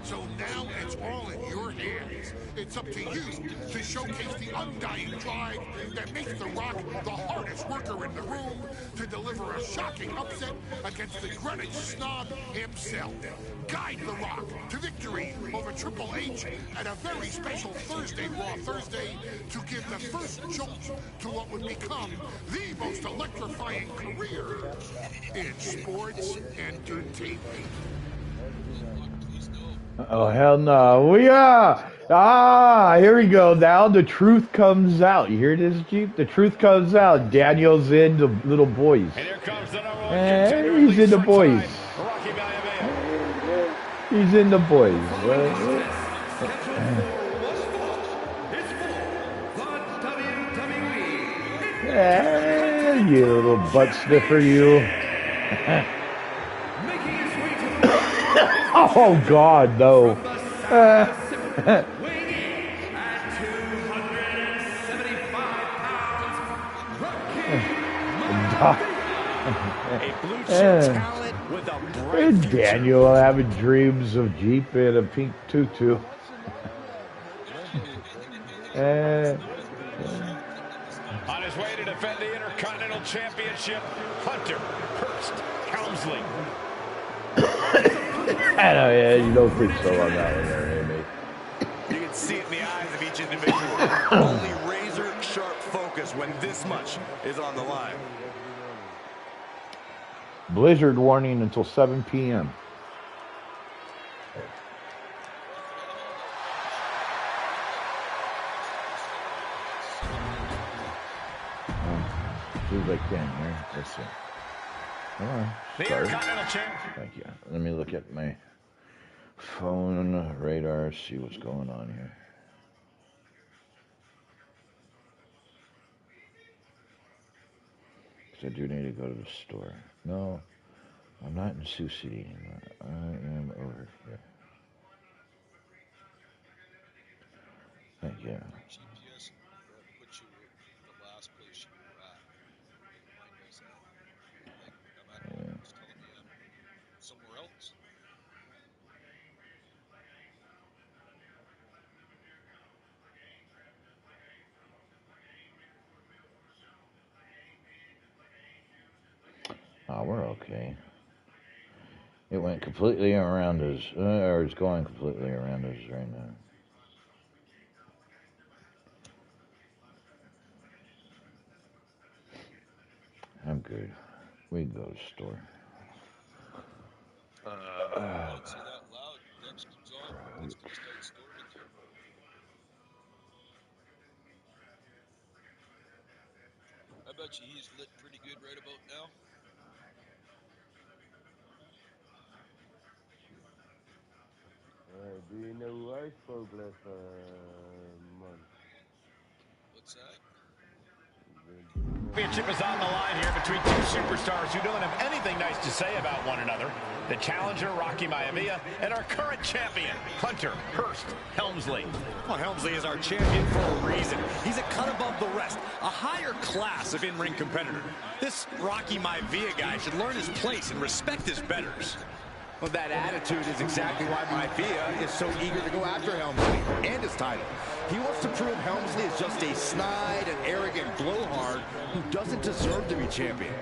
So now it's all in your hands. It's up to you to showcase the undying drive that makes The Rock the hardest worker in the room to deliver a shocking upset against the Greenwich snob himself. Guide The Rock to victory over Triple H at a very special Thursday Raw Thursday to give the first jolt to what would become the most electrifying career in sports entertainment. Oh, hell no. Here we go. Now the truth comes out. You hear this, Jeep? The truth comes out. Daniel's in the little boys. And here comes the number one contender, He's in the boys. Rocky Maivia. He's in the boys. You little butt sniffer, you. Oh, God, no. A blue chip talent with a bright future. Daniel having dreams of Jeep in a pink tutu. On his way to defend the Intercontinental Championship, Hunter Hearst Helmsley. I know, yeah, you don't think so on that one there, mate. You can see it in the eyes of each individual. Only razor-sharp focus when this much is on the line. Blizzard warning until 7 p.m. Do as I can here. Let's see. Come on. Thank you. Let me look at my phone radar, see what's going on here. Because I do need to go to the store. No, I'm not in Sioux City anymore. I am over here. Thank you. GPS puts you the last place you were at. Mine does that. Like I'm at home, it's telling me I'm somewhere else. Oh, we're okay. It went completely around us, or it's going completely around us right now. I'm good. We can go to the store. Don't say that loud. Debs comes on. It's going to start storming there. I bet you he's lit pretty good right about now. Do you know who I spoke last month? What's that? Championship is on the line here between two superstars who don't have anything nice to say about one another. The challenger, Rocky Maivia, and our current champion, Hunter Hearst Helmsley. Well, Helmsley is our champion for a reason. He's a cut above the rest, a higher class of in-ring competitor. This Rocky Maivia guy should learn his place and respect his betters. Well, that attitude is exactly why Maivia is so eager to go after Helmsley and his title. He wants to prove Helmsley is just a snide and arrogant blowhard who doesn't deserve to be champion.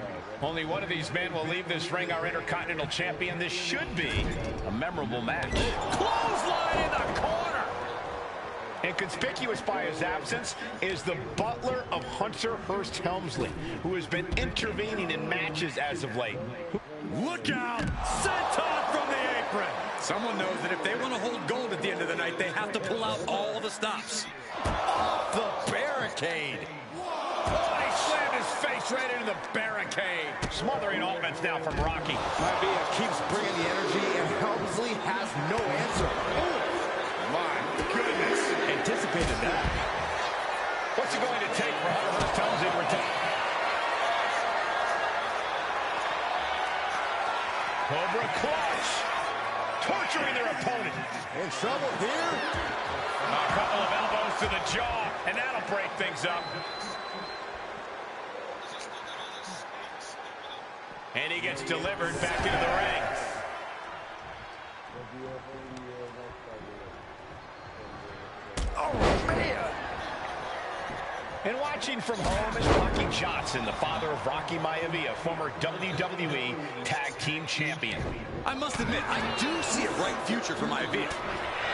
Only one of these men will leave this ring our Intercontinental Champion. This should be a memorable match. Clothesline in the corner! And conspicuous by his absence is the butler of Hunter Hearst Helmsley, who has been intervening in matches as of late. Look out! Senton from the apron! Someone knows that if they want to hold gold at the end of the night, they have to pull out all the stops. Off the barricade! Oh, he slammed his face right into the barricade. Smothering offense now from Rocky. Maivia keeps bringing the energy, and Helmsley has no answer. Oh, my goodness. Anticipated that. What's it going to take for Hunter Hearst Helmsley to retain? Cobra clutch. Torturing their opponent. In trouble here. A couple of elbows to the jaw, and that'll break things up. And he gets delivered back into the ring. And watching from home is Rocky Johnson, the father of Rocky Maivia, former WWE Tag Team Champion. I must admit, I do see a bright future for Maivia.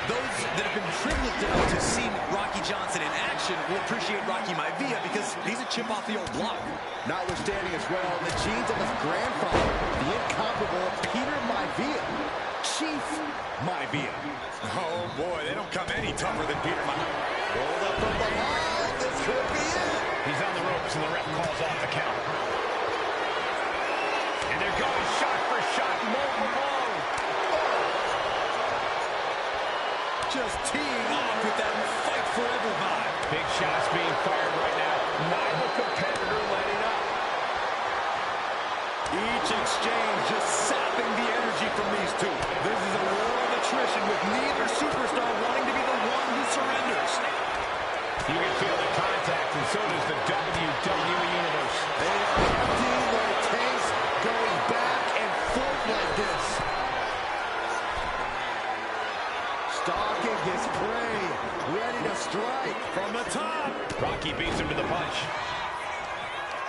Those that have been privileged enough to see Rocky Johnson in action will appreciate Rocky Maivia because he's a chip off the old block. Notwithstanding as well, the genes of his grandfather, the incomparable Peter Maivia, Chief Maivia. Oh boy, they don't come any tougher than Peter Maivia. Rolled up from behind, this could be it. He's on the ropes and the ref calls off the count. And they're going shot for shot, multiple blow. Just teeing off with that fight forever vibe. Big shots being fired right now. Neither competitor letting up. Each exchange just sapping the energy from these two. This is a war of attrition with neither superstar wanting to be the one who surrenders. You can feel the contact, and so does the WWE Universe. They are emptying their tanks, going back and forth like this. Stalking his prey, ready to strike. From the top. Rocky beats him to the punch.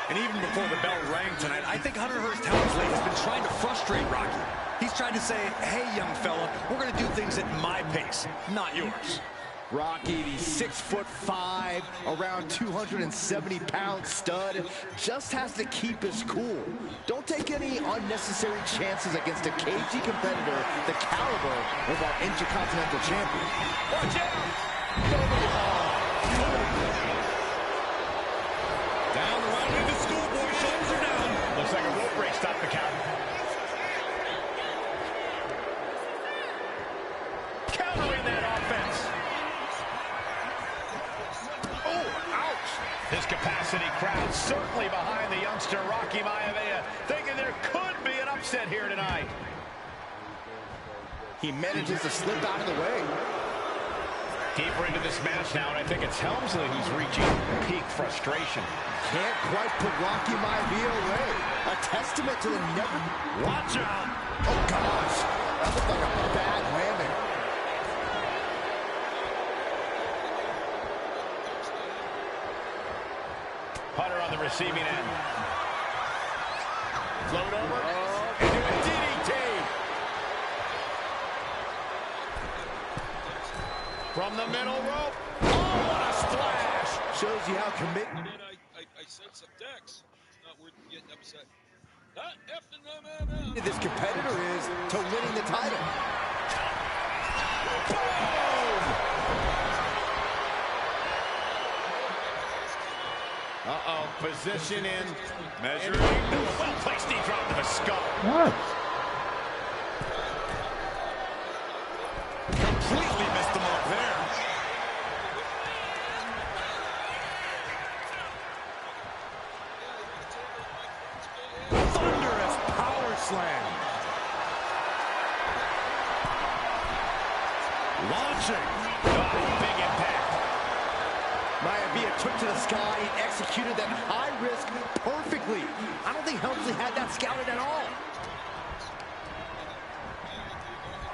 And even before the bell rang tonight, I think Hunter Hearst Helmsley has been trying to frustrate Rocky. He's trying to say, hey, young fella, we're going to do things at my pace, not yours. Rocky, the 6'5", around 270-pound stud, just has to keep his cool. Don't take any unnecessary chances against a cagey competitor the caliber of our Intercontinental Champion. Watch out! Down the right with the schoolboy, shoulders are down. Looks like a rope break stopped the count. Countering that offense. This capacity crowd certainly behind the youngster Rocky Maivia, thinking there could be an upset here tonight. He manages to slip out of the way. Deeper into this match now, and I think it's Helmsley who's reaching peak frustration. Can't quite put Rocky Maivia away. A testament to the never... Watch out! Oh, gosh. That looked like a bad landing. Hunter on the receiving end. Float over. Into a DDT. From the middle rope. Oh, what a splash. Shows you how committed. And I said some decks. It's not worth getting upset. Not effing This competitor is to winning the title. Uh-oh, position in. Measuring. Well-placed knee drop to the skull. What? Completely missed the mark there. Thunderous power slam. Launching. Oh, big impact. Maivia took to the sky and executed that high risk perfectly. I don't think Helmsley had that scouted at all.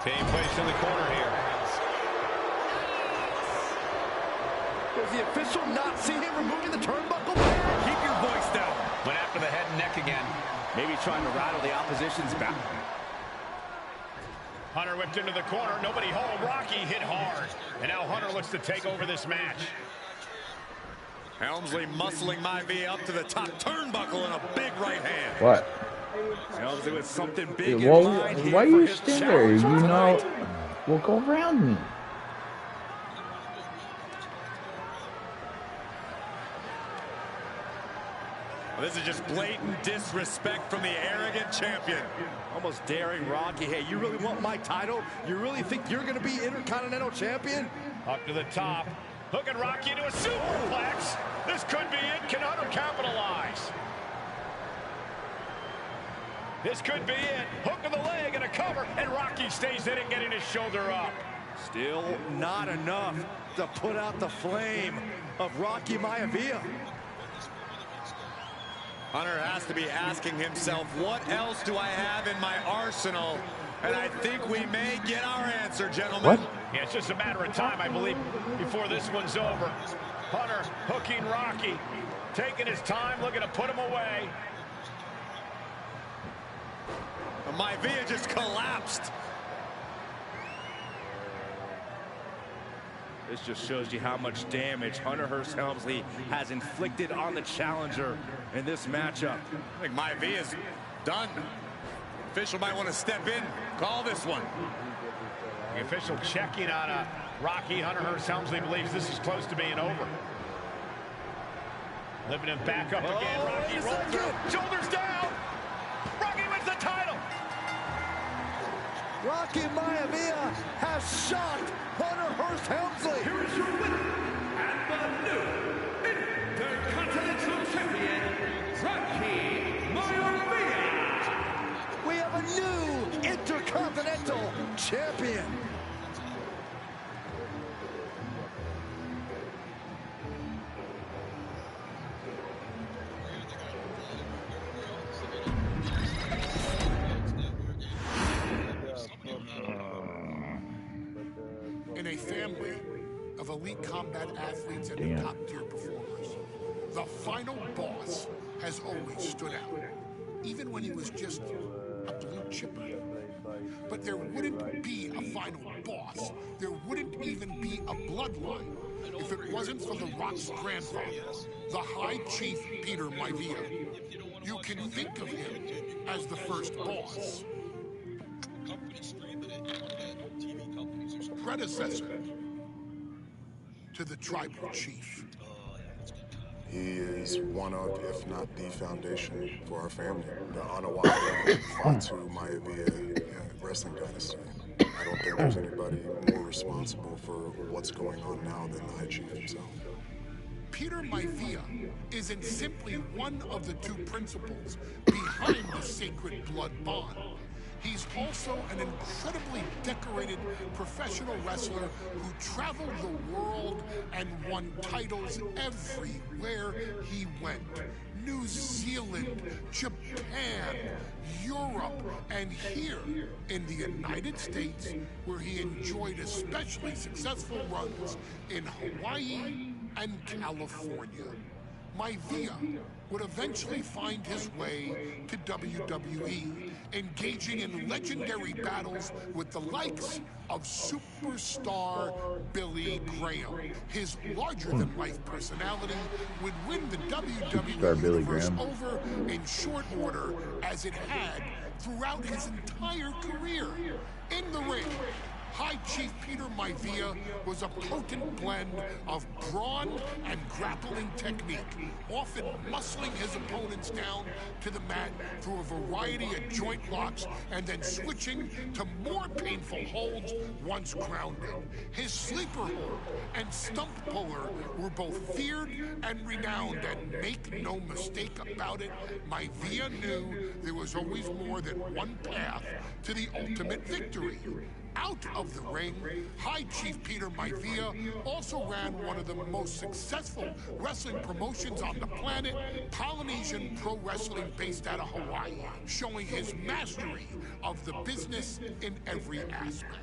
Being placed in the corner here. Does the official not see him removing the turnbuckle? Keep your voice down. Went after the head and neck again. Maybe trying to rattle the opposition's back. Hunter whipped into the corner. Nobody home. Rocky hit hard. And now Hunter looks to take over this match. Helmsley muscling Maivia up to the top turnbuckle in a big right hand. What? Helmsley with something big Well, in mind here why for you his stand there? You challenge know, tonight. well, go around me. Well, this is just blatant disrespect from the arrogant champion. Almost daring Rocky. Hey, you really want my title? You really think you're going to be Intercontinental Champion? Up to the top. Hooking Rocky into a superplex. This could be it. Can Hunter capitalize? This could be it. Hook of the leg and a cover. And Rocky stays in it, getting his shoulder up. Still not enough to put out the flame of Rocky Maivia. Hunter has to be asking himself, what else do I have in my arsenal? And I think we may get our answer, gentlemen. What? Yeah, it's just a matter of time, I believe, before this one's over. Hunter hooking Rocky, taking his time, looking to put him away. Maivia just collapsed. This just shows you how much damage Hunter Hearst Helmsley has inflicted on the challenger in this matchup. I think Maivia's done. Official might want to step in, call this one. The official checking on Rocky. Hunter Hearst Helmsley believes this is close to being over. Living him back up again. Rocky rolls through. Shoulders down. Rocky wins the title. Rocky Maivia has shocked Hunter Hearst Helmsley. Here is your winner, and the new Intercontinental Champion, Rocky Maivia. We have a new Intercontinental Champion. In a family of elite combat athletes and top-tier performers, the final boss has always stood out, even when he was just a blue chipper. But there wouldn't be a final boss. There wouldn't even be a bloodline if it wasn't for The Rock's grandfather, the High Chief Peter Maivia. You can think of him as the first boss. Predecessor to the tribal chief. He is one of, if not the foundation for our family. The Anawaka Fatu Maivia wrestling dynasty. I don't think there's anybody more responsible for what's going on now than the High Chief himself. Peter Maivia isn't simply one of the two principals behind the sacred blood bond. He's also an incredibly decorated professional wrestler who traveled the world and won titles everywhere he went. New Zealand, Japan, Europe, and here in the United States, where he enjoyed especially successful runs in Hawaii and California. Maivia would eventually find his way to WWE, engaging in legendary battles with the likes of superstar Billy Graham. His larger-than-life personality would win the WWE Universe over in short order, as it had throughout his entire career. In the ring, High Chief Peter Maivia was a potent blend of brawn and grappling technique, often muscling his opponents down to the mat through a variety of joint locks and then switching to more painful holds once grounded. His sleeper hold and stump puller were both feared and renowned, and make no mistake about it, Maivia knew there was always more than one path to the ultimate victory. Out of the ring, High Chief Peter Maivia also ran one of the most successful wrestling promotions on the planet, Polynesian Pro Wrestling, based out of Hawaii, showing his mastery of the business in every aspect.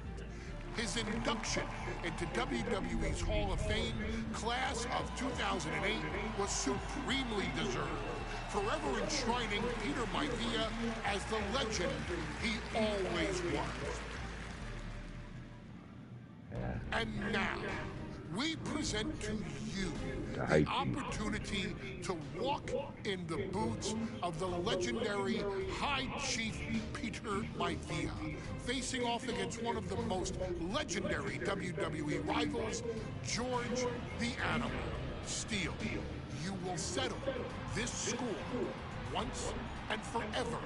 His induction into WWE's Hall of Fame class of 2008 was supremely deserved, forever enshrining Peter Maivia as the legend he always was. And now, we present to you the opportunity to walk in the boots of the legendary High Chief Peter Maivia, facing off against one of the most legendary WWE rivals, George the Animal Steele. You will settle this score once and forever,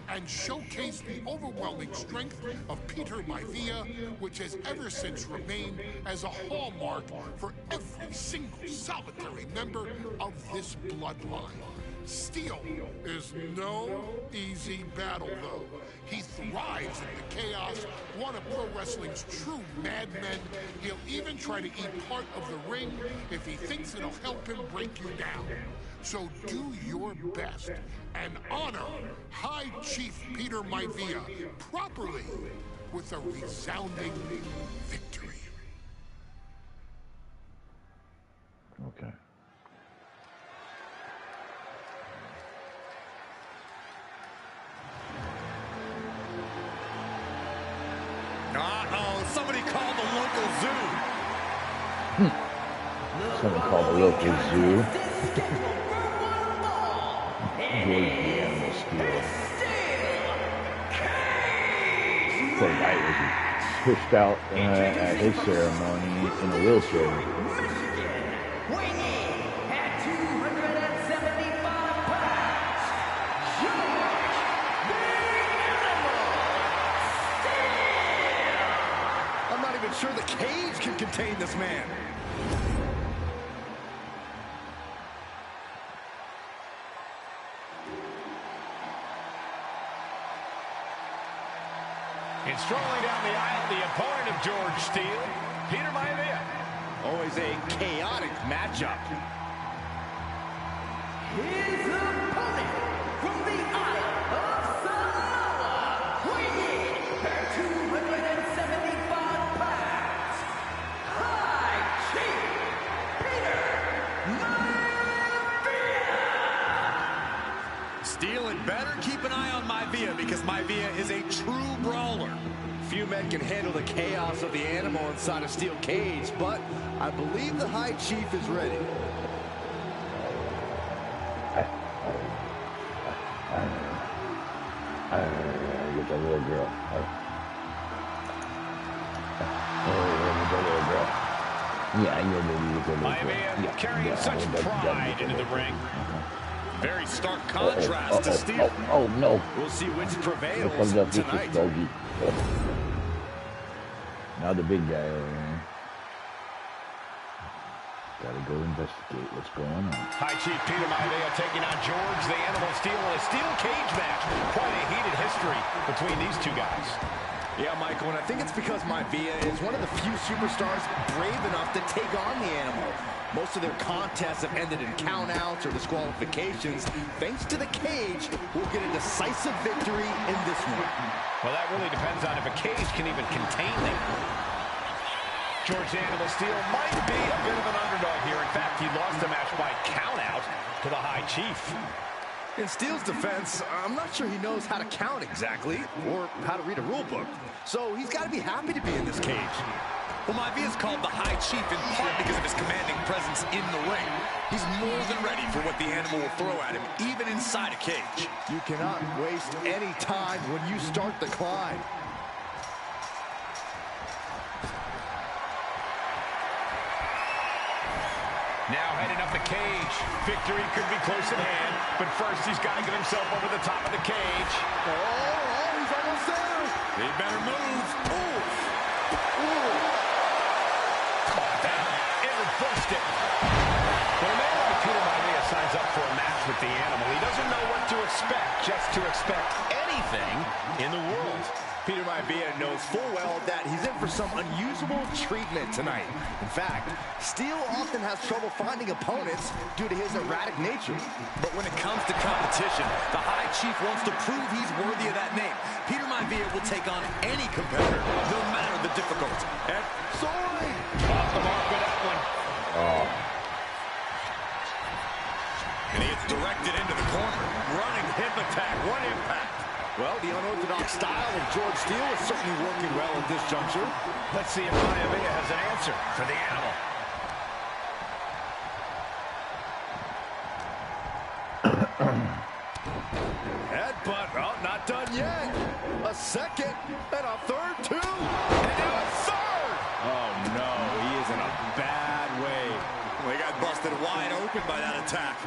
and showcase the overwhelming strength of Peter Maivia, which has ever since remained as a hallmark for every single solitary member of this bloodline. Steele is no easy battle, though. He thrives in the chaos, one of pro wrestling's true madmen. He'll even try to eat part of the ring if he thinks it'll help him break you down. So do your best and honor High Chief Peter Maivia properly with a resounding victory. Okay. somebody call the local zoo. Someone call the local zoo. George the Animal Steel. Poor guy was pushed out at his ceremony in a wheelchair. I'm not even sure the cage can contain this man. And strolling down the aisle, the opponent of George Steele, Peter Maivia. Always a chaotic matchup. His opponent from the Isle of Samoa, weighing at 275 pounds, High Chief Peter Maivia. Steele had better keep an eye on Maivia because Maivia is a true brawler. Few men can handle the chaos of the animal inside a steel cage, but I believe the High Chief is ready. Get that little girl. Yeah, baby, get that little girl. Maivia carrying such pride into the ring. Very stark contrast to Steele. Oh, no. We'll see which prevails Here comes up tonight. Doggy. Now the big guy over here. Gotta go investigate what's going on. High Chief Peter Maivia taking on George the Animal Steele in a steel cage match. Quite a heated history between these two guys. Yeah, Michael, and I think it's because Maivia is one of the few superstars brave enough to take on the animal. Most of their contests have ended in countouts or disqualifications. Thanks to the cage, we'll get a decisive victory in this one. Well, that really depends on if a cage can even contain them. George the Animal Steele might be a bit of an underdog here. In fact, he lost the match by countout to the High Chief. In Steele's defense, I'm not sure he knows how to count exactly, or how to read a rule book. So he's got to be happy to be in this cage. Well, Maivia is called the High Chief in part because of his commanding presence in the ring. He's more than ready for what the animal will throw at him, even inside a cage. You cannot waste any time when you start the climb. Now heading up the cage. Victory could be close at hand, but first he's got to get himself over the top of the cage. Oh, he's almost there. He better move. Caught that and reversed it. When a man like Peter Maivia signs up for a match with the animal, he doesn't know what to expect, just to expect anything in the world. Peter Maivia knows full well that he's in for some unusual treatment tonight. In fact, Steele often has trouble finding opponents due to his erratic nature. But when it comes to competition, the High Chief wants to prove he's worthy of that name. Peter Maivia will take on any competitor, no matter the difficulty. And sorry! Off the mark with that one. Oh. And he gets directed into the corner. Running hip attack. What impact. Well, the unorthodox style of George Steele is certainly working well at this juncture. Let's see if Maivia has an answer for the animal. Headbutt. Oh, not done yet. A second and a third, too. And now a third. Oh, no. He is in a bad way. Well, he got busted wide open by that attack.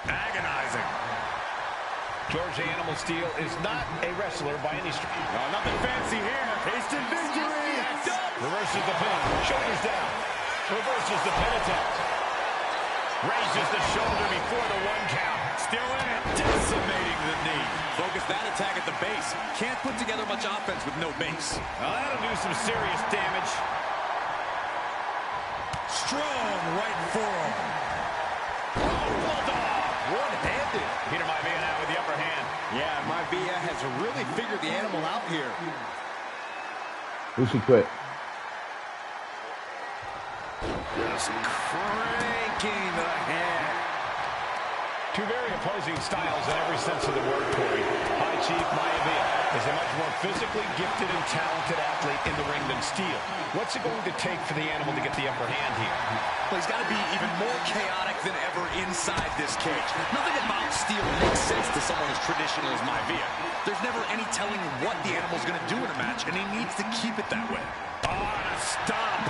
Agonizing. George the Animal Steele is not a wrestler by any stretch. No, nothing fancy here. Instant victory. Yes. Reverses the pin. Shoulders down. Reverses the pin attempt. Raises the shoulder before the 1 count. Still in it. Decimating the knee. Focus that attack at the base. Can't put together much offense with no base. Well, that'll do some serious damage. Strong right forearm. Oh, bulldog. One-handed. Peter Maivia now with the upper hand. Yeah, Maivia has really figured the animal out here. Who's he quit? Just cranking the head. Two very opposing styles in every sense of the word, Corey. High Chief Maivia is a much more physically gifted and talented athlete in the ring than Steel. What's it going to take for the animal to get the upper hand here? Well, he's got to be even more chaotic than ever inside this cage. Nothing about Steel makes sense to someone as traditional as Maivia. There's never any telling what the animal's going to do in a match, and he needs to keep it that way. Oh, and a stomp.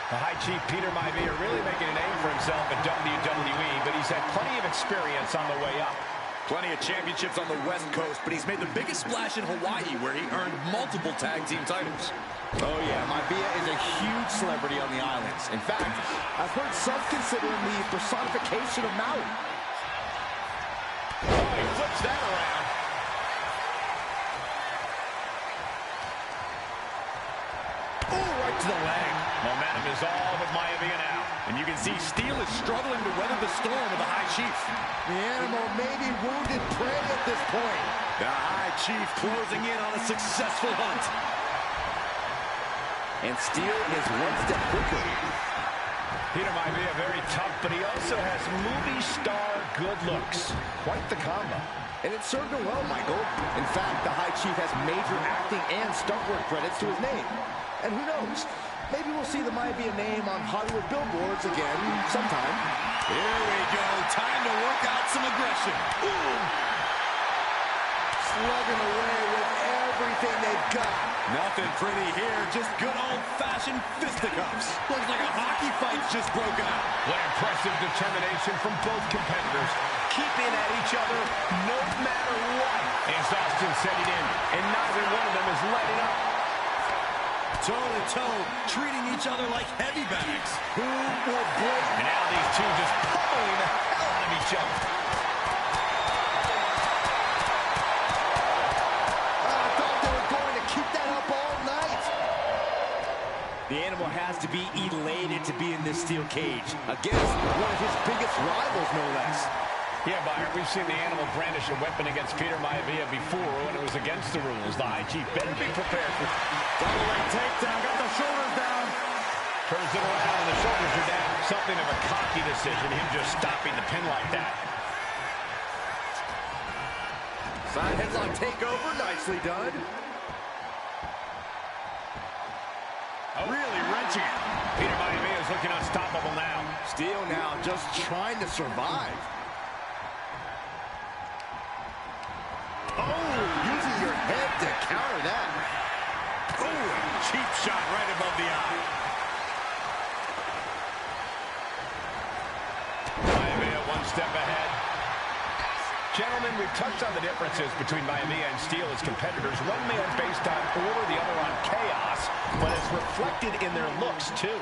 The High Chief Peter Maivia really making a name for himself in WWE, but he's had plenty of experience on the way up. Plenty of championships on the West Coast, but he's made the biggest splash in Hawaii, where he earned multiple tag team titles. Oh yeah, Maivia is a huge celebrity on the islands. In fact, I've heard some consider him the personification of Maui. Oh, he flips that around. Oh, right to the leg. Momentum is all with Maivia now. And you can see Steel is struggling to weather the storm of the High Chief. The animal may be wounded prey at this point. The High Chief closing in on a successful hunt. And Steel is one step quicker. Peter Maivia very tough, but he also has movie star good looks. Quite the combo. And it served him well, Michael. In fact, the High Chief has major acting and stunt work credits to his name. And who knows, maybe we'll see the Maivia name on Hollywood billboards again sometime. Here we go, time to work out some aggression. Ooh. Slugging away with everything they've got. Nothing pretty here, just good old-fashioned fisticuffs. Looks like a hockey fight's just broken out. What impressive determination from both competitors. Keeping at each other no matter what. Exhaustion setting in, and neither one of them is letting up. Toe-to-toe, treating each other like heavy bags. Who will break? And now these two just pulling the hell out of each other. I thought they were going to keep that up all night. The animal has to be elated to be in this steel cage against one of his biggest rivals, no less. Yeah, Byron, we've seen the animal brandish a weapon against Peter Maivia before when it was against the rules. The High Chief better be prepared for double leg takedown, got the shoulders down. Turns it around and the shoulders are down. Something of a cocky decision, him just stopping the pin like that. Side headlock takeover, nicely done. Oh. Really wrenching it. Peter Maivia is looking unstoppable now. Steel now just trying to survive. Oh, using your head to counter that. Oh, cheap shot right above the eye. Maivia one step ahead. Gentlemen, we've touched on the differences between Maivia and Steel as competitors. One man based on order, the other on chaos, but it's reflected in their looks, too.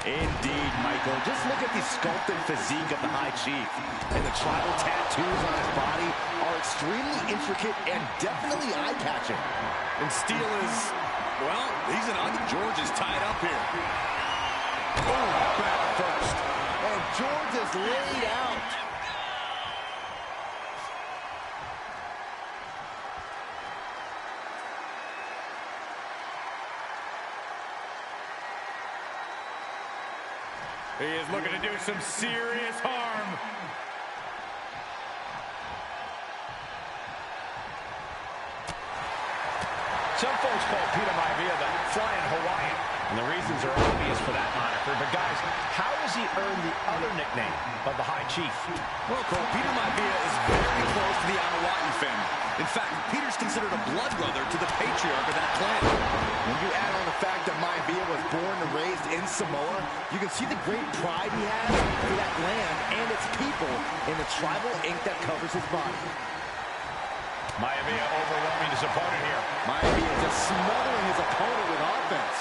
Indeed, Michael. Just look at the sculpted physique of the High Chief. And the tribal tattoos on his body are extremely intricate and definitely eye-catching. And Steel is, well, he's an under. George is tied up here. Oh, back first. And George is laid out. He is looking to do some serious harm. Some folks call Peter Maivia the Flying Hawaiian, and the reasons are obvious for that moniker. But guys, how has he earned the other nickname of the High Chief? Well, Cole, Peter Maivia is very close to the Anua'i family. In fact, Peter's considered a blood brother to the patriarch of that clan. When you add on the fact that Maivia was born and raised in Samoa, you can see the great pride he has for that land and its people in the tribal ink that covers his body. Maivia overwhelming his opponent here. Maivia just smothering his opponent with offense.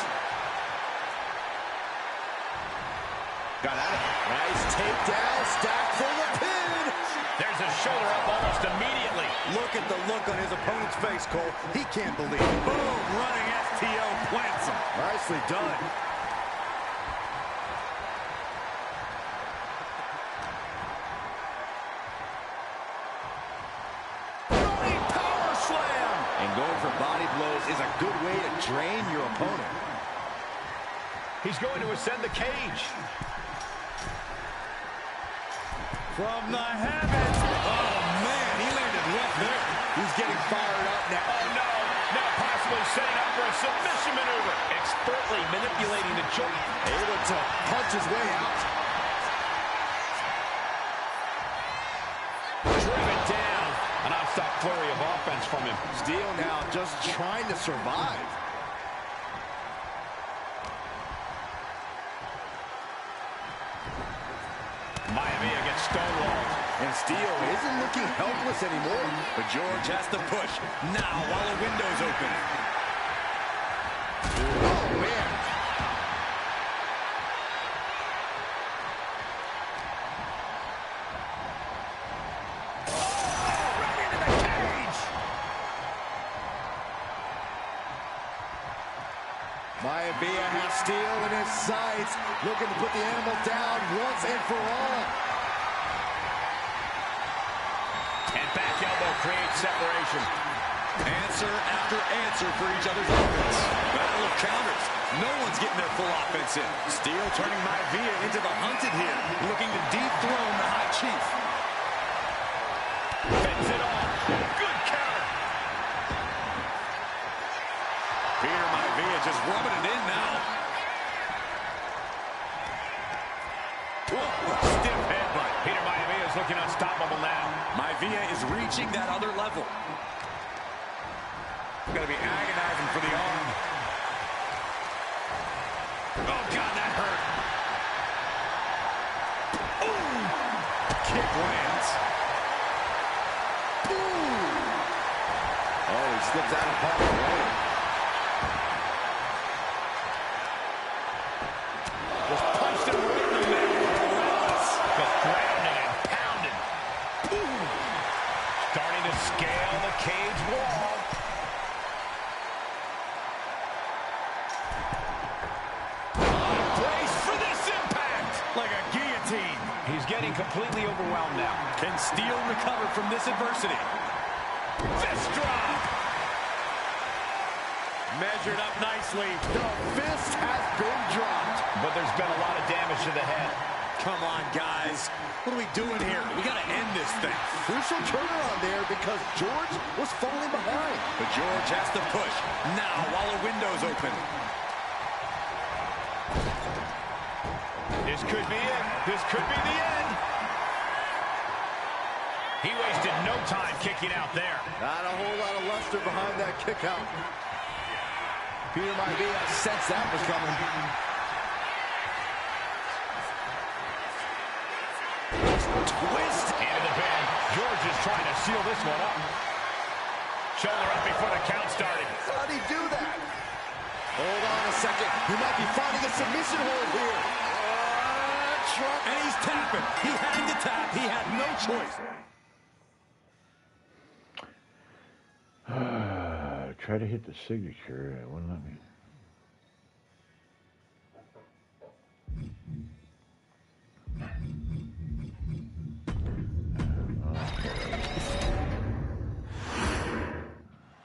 Got out of it. Nice takedown, stacked for the pin. There's a shoulder up almost immediately. Look at the look on his opponent's face, Cole. He can't believe it. Boom, running STO plants him. Nicely done. Running power slam. And going for body blows is a good way to drain your opponent. He's going to ascend the cage. From the heavens. Oh, man, he landed rough there. He's getting fired up now. Oh, no. Now possibly setting up for a submission maneuver. Expertly manipulating the joint. Able to punch his way out. Driven down. A non-stop flurry of offense from him. Steel now just trying to survive. Maivia gets stonewalled. And Steel isn't looking helpless anymore. But George has to push now while the window's open. Oh, man. Maivia has Steel in his sights, looking to put the animal down once and for all. And back elbow creates separation. Answer after answer for each other's offense. Battle of counters. No one's getting their full offense in. Steel turning Maivia into the hunted here, looking to dethrone the High Chief. Fends it off. Good counter. Peter Maivia just rubbing it in now. Whoa, stiff headbutt. Peter Maivia is looking unstoppable now. Maivia is reaching that other level. Gonna be agonizing for the arm. Oh, God, that hurt. Ooh. Kick lands. Ooh. Oh, he slipped out of harm's way. Just punched him right in the middle. Just grounded and pounded. Ooh. Starting to scale the cage wall. Brace for this impact. Like a guillotine. He's getting completely overwhelmed now. Can Steel recover from this adversity? Fist drop. Measured up nicely. The fist has been dropped. But there's been a lot of damage to the head. Come on, guys. What are we doing here? We got to end this thing. Crucial turnaround there because George was falling behind. But George has to push now while the window's open. This could be it. This could be the end. He wasted no time kicking out there. Not a whole lot of luster behind that kick out. Peter Maivia sensed that was coming. Twist into the bed. George is trying to seal this one up. Shoulder up before the count started. How'd he do that? Hold on a second. He might be finding a submission hold here. And he's tapping. He had to tap. He had no choice. Try to hit the signature. It wouldn't let me.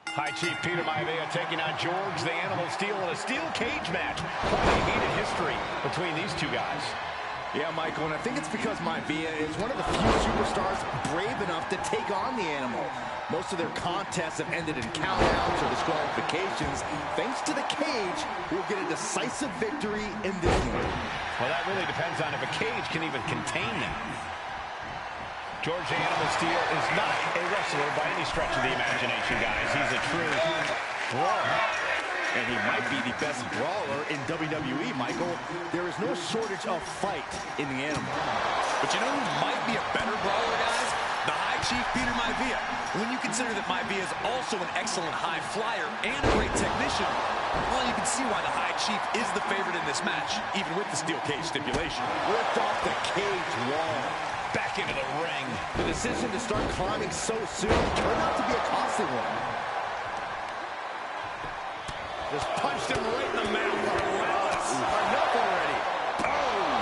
High Chief Peter Maivia taking on George the Animal Steel in a steel cage match. Quite a heated history between these two guys. Yeah, Michael, and I think it's because Maivia is one of the few superstars brave enough to take on the Animal. Most of their contests have ended in countouts or disqualifications. Thanks to the cage, we'll get a decisive victory in this one. Well, that really depends on if a cage can even contain them. George the Animal Steel is not a wrestler by any stretch of the imagination, guys. He's a true brawler. And he might be the best brawler in WWE, Michael. There is no shortage of fight in the Animal. But you know who might be a better brawler, guys? The High Chief Peter Maivia. When you consider that Maivia is also an excellent high flyer and a great technician, well, you can see why the High Chief is the favorite in this match, even with the steel cage stipulation. Ripped off the cage wall. Back into the ring. The decision to start climbing so soon turned out to be a costly one. Just punched him right in the mouth. Relentless. Enough already. Oh!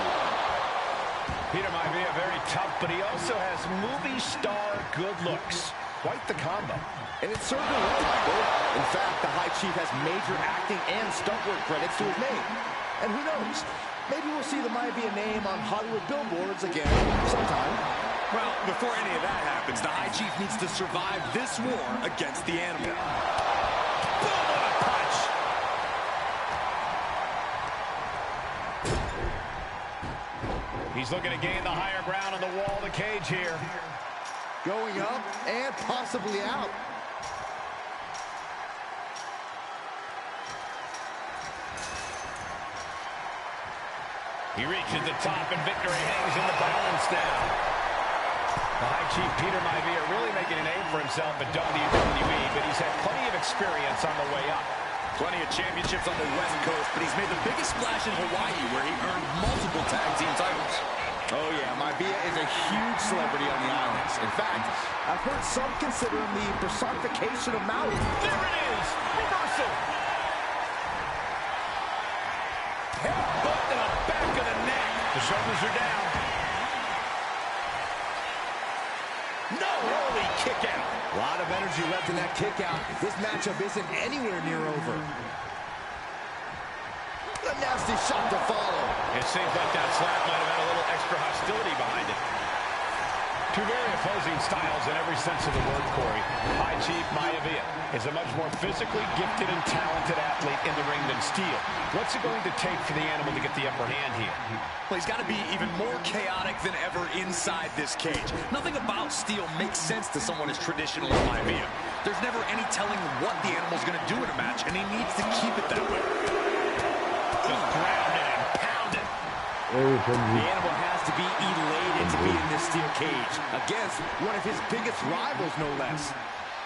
Peter Maivia very tough, but he also has movie star good looks. Quite the combo. And it served him well, Michael. In fact, the High Chief has major acting and stunt work credits to his name. And who knows? Maybe we'll see the Maivia name on Hollywood billboards again sometime. Well, before any of that happens, the High Chief needs to survive this war against the animal. Boom, what a punch! He's looking to gain the higher ground on the wall of the cage here. Going up and possibly out. He reaches the top and victory hangs in the balance now. The High Chief Peter Maivia really making a name for himself at WWE, but he's had plenty of experience on the way up. Plenty of championships on the West Coast, but he's made the biggest splash in Hawaii, where he earned multiple tag team titles. Oh yeah, Maivia is a huge celebrity on the islands. In fact, I've heard some consider him the personification of Maui. There it is! Reversal! Headbutt to the back of the neck. The shoulders are down. No, holy kick out. A lot of energy left in that kick out. This matchup isn't anywhere near over. A nasty shot to follow. It seems like that slap might have had a little extra hostility behind it. Two very opposing styles in every sense of the word, Corey. High Chief Maivia is a much more physically gifted and talented athlete in the ring than Steel. What's it going to take for the animal to get the upper hand here? Well, he's got to be even more chaotic than ever inside this cage. Nothing about Steel makes sense to someone as traditional as Maivia. There's never any telling what the animal's going to do in a match, and he needs to keep it that way. Just grounded and pounded. The animal has to be elated to be in this steel cage against one of his biggest rivals, no less.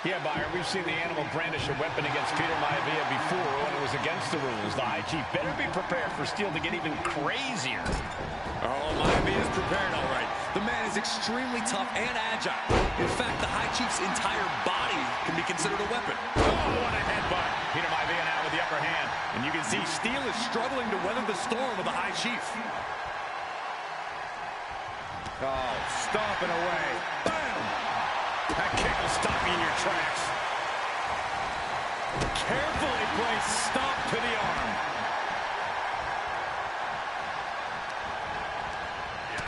Yeah, Byron, we've seen the animal brandish a weapon against Peter Maivia before when it was against the rules. The High Chief better be prepared for Steel to get even crazier. Oh, Maivia's prepared, all right. The man is extremely tough and agile. In fact, the High Chief's entire body can be considered a weapon. Oh, what a headbutt. Peter Maivia now with the upper hand. And you can see Steel is struggling to weather the storm of the High Chief. Oh, stomping away. Bam! That kick will stop you in your tracks. Carefully placed stomp to the arm.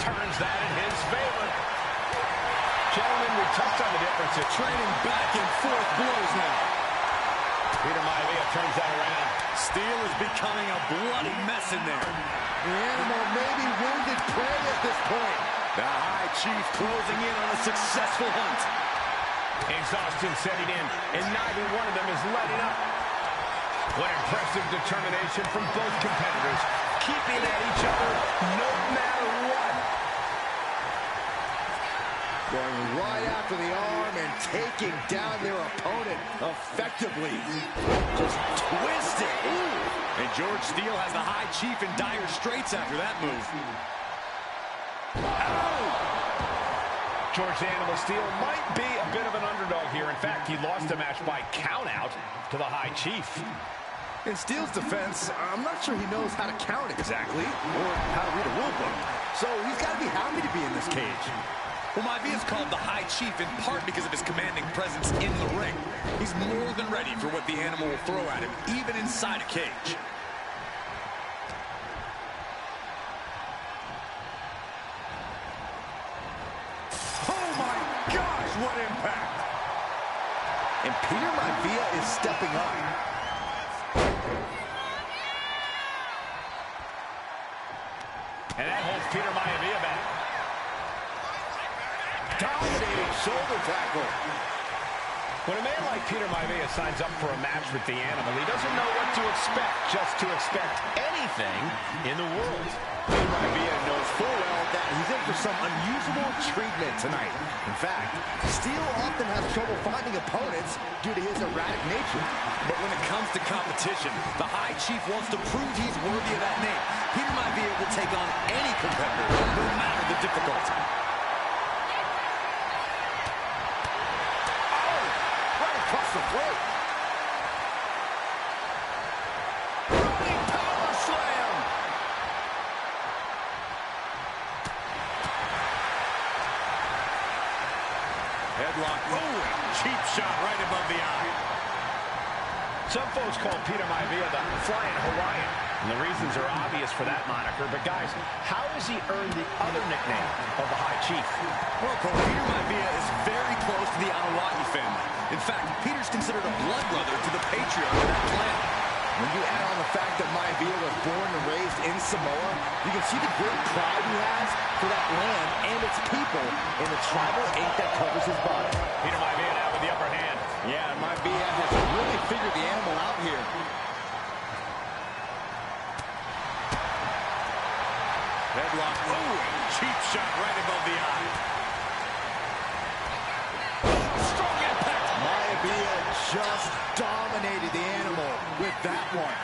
Turns that in his favor. Gentlemen, we touched on the difference of trading back and forth blows now. Peter Maivia turns that around. Steel is becoming a bloody mess in there. The animal may be wounded prey at this point. The High Chief closing in on a successful hunt. Exhaustion setting in, and neither one of them is letting up. What impressive determination from both competitors, keeping at each other no matter what. Going right after the arm and taking down their opponent effectively. Just twisted. Ooh. And George Steele has the High Chief in dire straits after that move. George the Animal Steele might be a bit of an underdog here. In fact, he lost the match by countout to the High Chief. In Steele's defense, I'm not sure he knows how to count exactly, or how to read a rule book. So he's got to be happy to be in this cage. Well, Maivia is called the High Chief in part because of his commanding presence in the ring. He's more than ready for what the animal will throw at him, even inside a cage. What impact! And Peter Maivia is stepping up. And that holds Peter Maivia back. Dominating shoulder tackle. When a man like Peter Maivia signs up for a match with the animal, he doesn't know what to expect, just to expect anything in the world. Peter Maivia knows full well that he's in for some unusual treatment tonight. In fact, Steele often has trouble finding opponents due to his erratic nature. But when it comes to competition, the High Chief wants to prove he's worthy of that name. Peter Maivia will take on any competitor, no matter the difficulty. Across the throat. Running power slam. Headlock. Oh, cheap shot right above the eye. Some folks call Peter Maivia the Flying Hawaiian. And the reasons are obvious for that moniker. But, guys, how has he earned the other nickname of the High Chief? Well, Peter Maivia is very close to the Anunnaki family. In fact, Peter's considered a blood brother to the patriarch of that clan. When you add on the fact that Maivia was born and raised in Samoa, you can see the great pride he has for that land and its people in the tribal ink that covers his body. Peter Maivia now with the upper hand. Yeah, Maivia has really figured the animal out here. Headlock. Oh, cheap shot right above the eye. Strong impact. Maivia just dominated the animal with that one.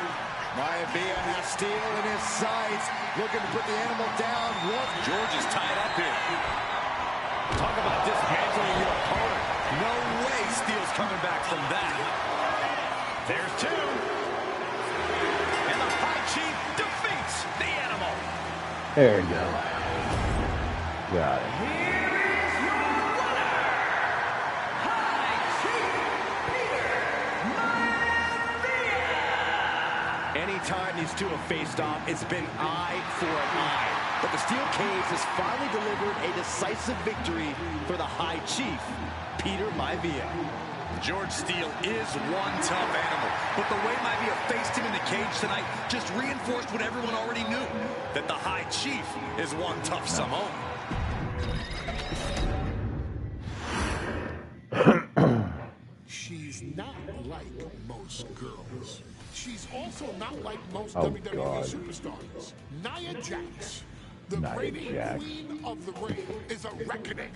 Maivia has steel in his sights, looking to put the animal down. George is tied up here. Talk about dismantling your opponent. No way Steele's coming back from that. There's two. And the High Chief defeats the animal. There you go. Got it. Here is your winner, High Chief Peter Maivia. Anytime these two have faced off, it's been eye for an eye. But the steel cage has finally delivered a decisive victory for the High Chief, Peter Maivia. George Steele is one tough animal, but the way Maivia faced him in the cage tonight just reinforced what everyone already knew, that the High Chief is one tough Samoan. She's not like most girls. She's also not like most Oh, WWE God. superstars. Nia Jax, the Nia reigning Jax. queen of the ring, is a reckoning,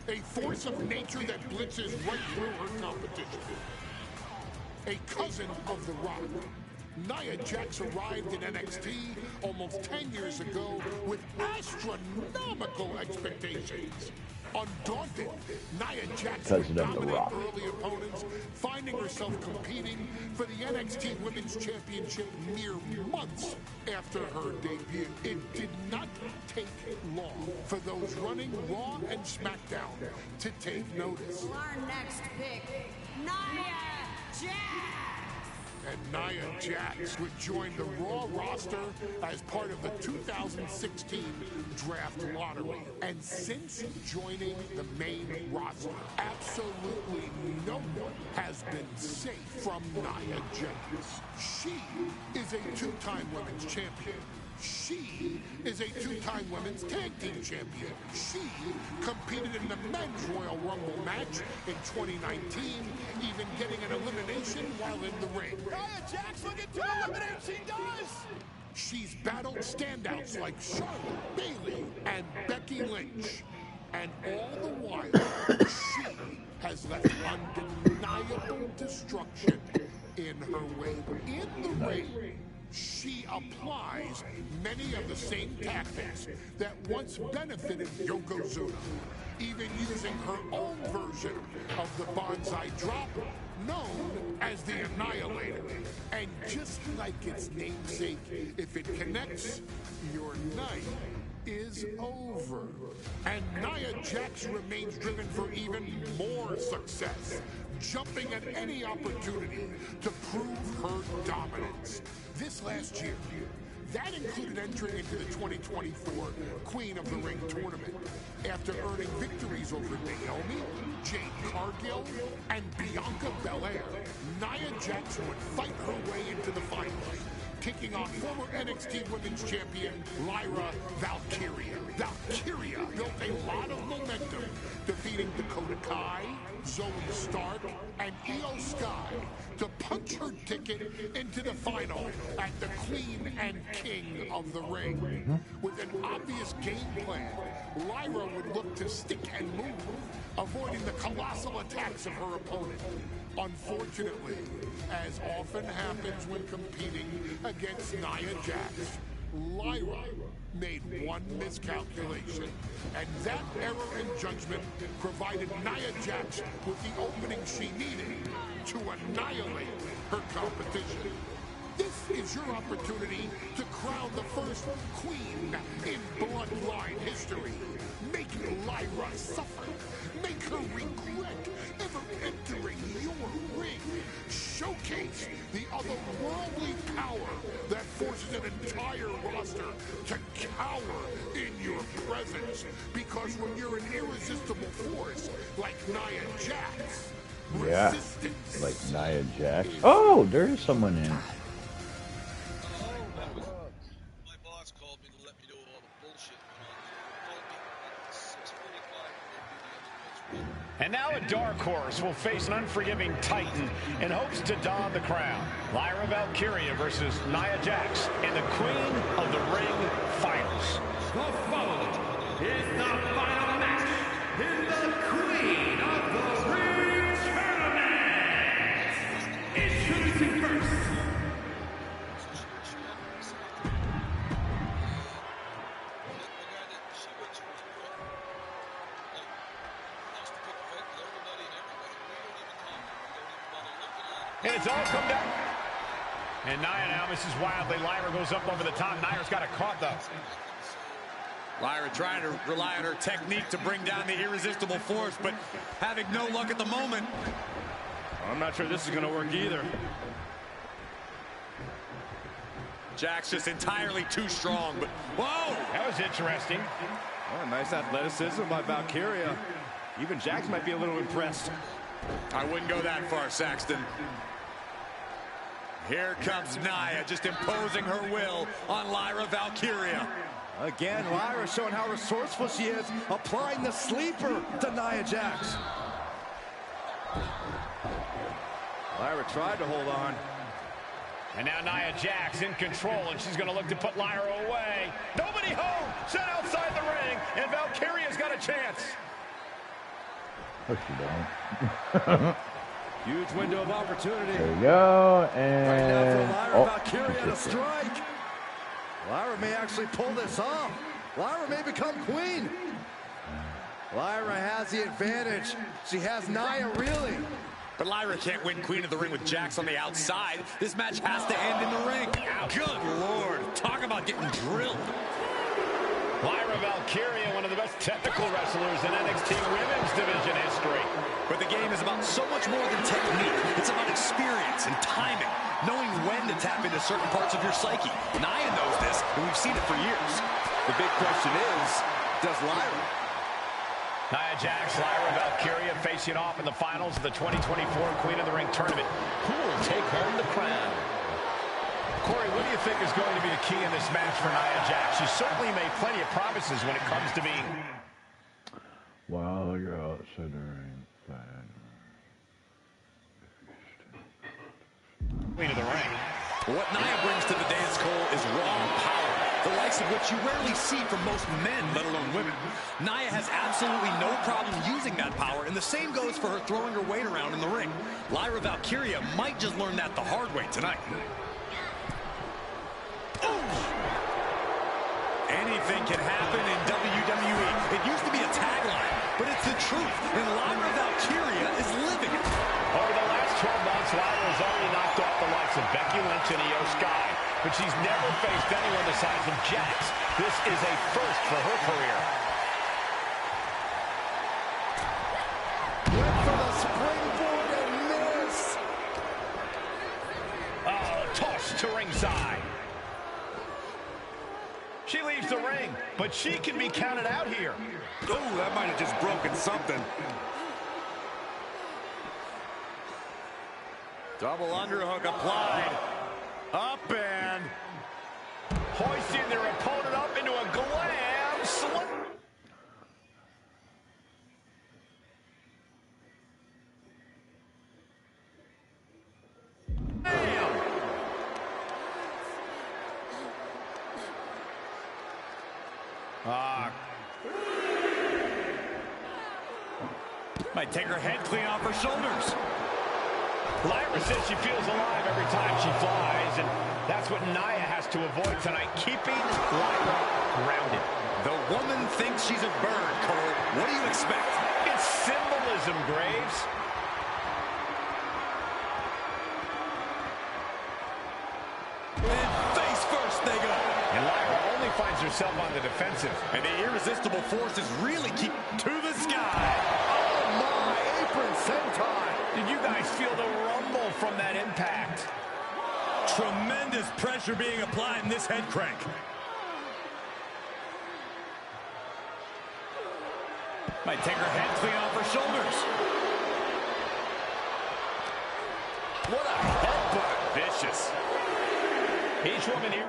a force of nature that blitzes right through her competition. A cousin of The Rock, Nia Jax arrived in NXT almost 10 years ago with astronomical expectations. Undaunted, Nia Jax would Cousin of The dominate Rock. early opponents, finding herself competing for the NXT Women's Championship mere months after her debut. It did not take long for those running Raw and SmackDown to take notice. Our next pick, Nia Jax. And Nia Jax would join the Raw roster as part of the 2016 draft lottery. And since joining the main roster, absolutely no one has been safe from Nia Jax. She is a two-time women's champion. She is a two-time women's tag team champion. She competed in the men's Royal Rumble match in 2019, even getting an elimination while in the ring. Nia Jax looking to eliminate, she does! She's battled standouts like Charlotte, Bayley, and Becky Lynch. And all the while, she has left undeniable destruction in her wake. In the ring, she applies many of the same tactics that once benefited Yokozuna, even using her own version of the bonsai drop, known as the Annihilator. And just like its namesake, if it connects, your night is over. And Nia Jax remains driven for even more success, jumping at any opportunity to prove her dominance. This last year, that included entering into the 2024 Queen of the Ring tournament after earning victories over Naomi, Jade Cargill, and Bianca Belair. Nia Jax would fight her way into the finals, taking on former NXT Women's Champion Lyra Valkyria. Valkyria built a lot of momentum, defeating Dakota Kai, Zoe Stark, and Io Sky to punch her ticket into the final at the Queen and King of the Ring. With an obvious game plan, Lyra would look to stick and move, avoiding the colossal attacks of her opponent. Unfortunately, as often happens when competing against Nia Jax, Lyra made one miscalculation, and that error in judgment provided Nia Jax with the opening she needed to annihilate her competition. This is your opportunity to crown the first queen in Bloodline history. Make Lyra suffer. Make her regret ever entering your ring. Showcase the otherworldly power that forces an entire roster to cower in your presence. Because when you're an irresistible force like Nia Jax, yeah, like Nia Jax. Oh, there is someone in. My boss called me to let me know all the bullshit went on. Called me at 6:45 to do the other notes. And now a dark horse will face an unforgiving titan in hopes to don the crown. Lyra Valkyria versus Nia Jax in the Queen of the Ring Finals. The following is the final match in the Queen of the Ring Tournament. Introducing first. And it's all come down. And Nia now misses wildly. Lyra goes up over the top. Nia's got it caught, though. Lyra trying to rely on her technique to bring down the irresistible force, but having no luck at the moment. I'm not sure this is going to work either. Jax just entirely too strong, but whoa! That was interesting. Oh, nice athleticism by Valkyria. Even Jax might be a little impressed. I wouldn't go that far, Saxton. Here comes Nia, just imposing her will on Lyra Valkyria. Again, Lyra showing how resourceful she is, applying the sleeper to Nia Jax. Lyra tried to hold on. And now Nia Jax in control, and she's going to look to put Lyra away. Nobody home! Set outside the ring, and Valkyria's got a chance. Oh, she don't. Huge window of opportunity. There we go, and right now for Lyra Valkyria to okay. strike. Lyra may actually pull this off. Lyra may become queen. Lyra has the advantage. She has Nia reeling. But Lyra can't win Queen of the Ring with Jax on the outside. This match has to end in the ring. Good Lord. Talk about getting drilled. Lyra Valkyria, one of the best technical wrestlers in NXT Women's Division history. But the game is about so much more than technique. It's about experience and timing, knowing when to tap into certain parts of your psyche. Nia knows this, and we've seen it for years. The big question is, does Lyra? Nia Jax, Lyra Valkyria facing off in the finals of the 2024 Queen of the Ring tournament. Who will take home the crown? Corey, what do you think is going to be the key in this match for Nia Jax? She certainly made plenty of promises when it comes to being... While you're outside the ring, Queen of the Ring. What Nia brings to the dance, Cole, is raw power, the likes of which you rarely see from most men, let alone women. Nia has absolutely no problem using that power, and the same goes for her throwing her weight around in the ring. Lyra Valkyria might just learn that the hard way tonight. Anything can happen in WWE. It used to be a tagline, but it's the truth, and Lyra Valkyria is living it. Over the last 12 months, Lyra has already knocked off the likes of Becky Lynch and Io Sky, but she's never faced anyone the size of Jax. This is a first for her career. Went for the springboard and miss. Toss to ringside. She leaves the ring, but she can be counted out here. Oh, that might have just broken something. Double underhook applied. Up and... Hoisting their opponent up into a glam slam. Might take her head clean off her shoulders. Lyra says she feels alive every time she flies, and that's what Nia has to avoid tonight, keeping Lyra grounded. The woman thinks she's a bird, Cole. What do you expect? It's symbolism, Graves. And face first they go. And Lyra only finds herself on the defensive. And the irresistible forces really keep to the sky. Oh my, apron senton. Did you guys feel the rumble from that impact? Tremendous pressure being applied in this head crank. Might take her head clean off her shoulders. What a headbutt. Vicious. Each woman here.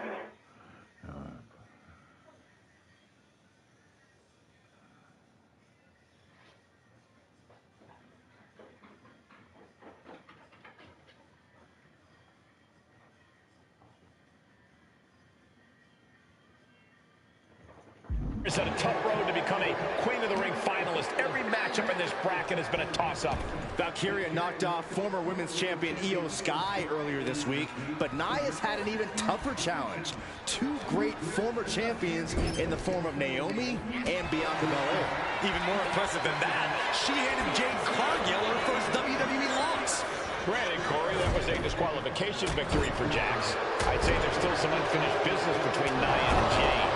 It's a tough road to become a Queen of the Ring finalist. Every matchup in this bracket has been a toss-up. Valkyria knocked off former women's champion Io Sky earlier this week, but Nia's had an even tougher challenge. Two great former champions in the form of Naomi and Bianca Belair. Even more impressive than that, she handed Jade Cargill her first WWE loss. Granted, Corey, that was a disqualification victory for Jax. I'd say there's still some unfinished business between Nia and Jade.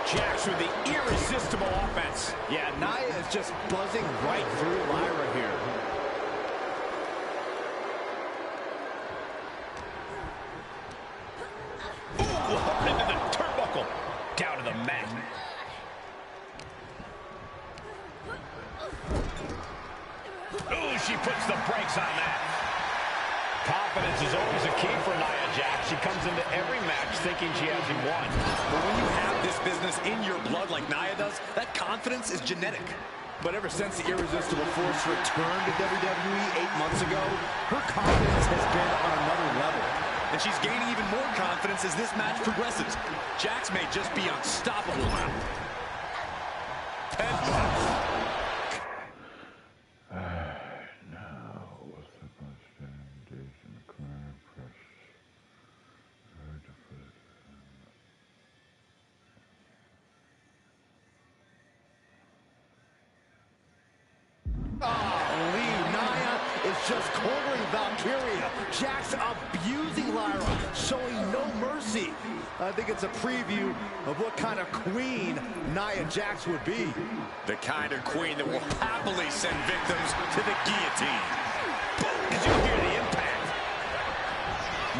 Jax with the irresistible offense. Yeah, Nia is just buzzing right through Lyra here. Ooh, hard into the turnbuckle. Down to the mat. Ooh, she puts the brakes on that. Confidence is always a key for Nia Jax. She comes into every match thinking she hasn't won. But when you have this business in your blood like Nia does, that confidence is genetic. But ever since the irresistible force returned to WWE 8 months ago, her confidence has been on another level. And she's gaining even more confidence as this match progresses. Jax may just be unstoppable now. Just cornering Valkyria. Jax abusing Lyra, showing no mercy. I think it's a preview of what kind of queen Nia Jax would be. The kind of queen that will happily send victims to the guillotine. Did you hear the impact?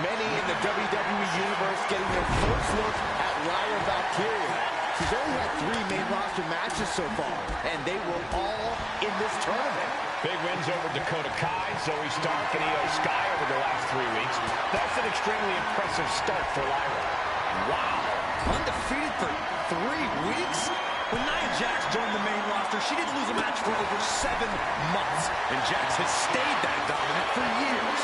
Many in the WWE Universe getting their first look at Lyra Valkyria. She's only had 3 main roster matches so far, and they were all in this tournament. Big wins over Dakota Kai, Zoe Stark, and Io Sky over the last 3 weeks. That's an extremely impressive start for Lyra. Wow, undefeated for 3 weeks? When Nia Jax joined the main roster, she didn't lose a match for over 7 months. And Jax has stayed that dominant for years.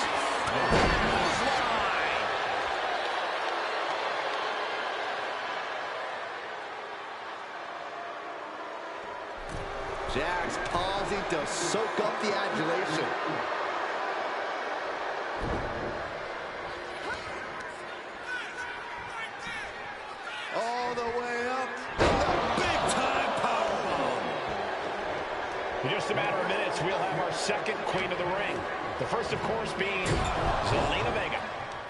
Jax pausing to soak up the adulation. All the way up. The big-time powerbomb. In just a matter of minutes, we'll have our second Queen of the Ring. The first, of course, being Zelina Vega.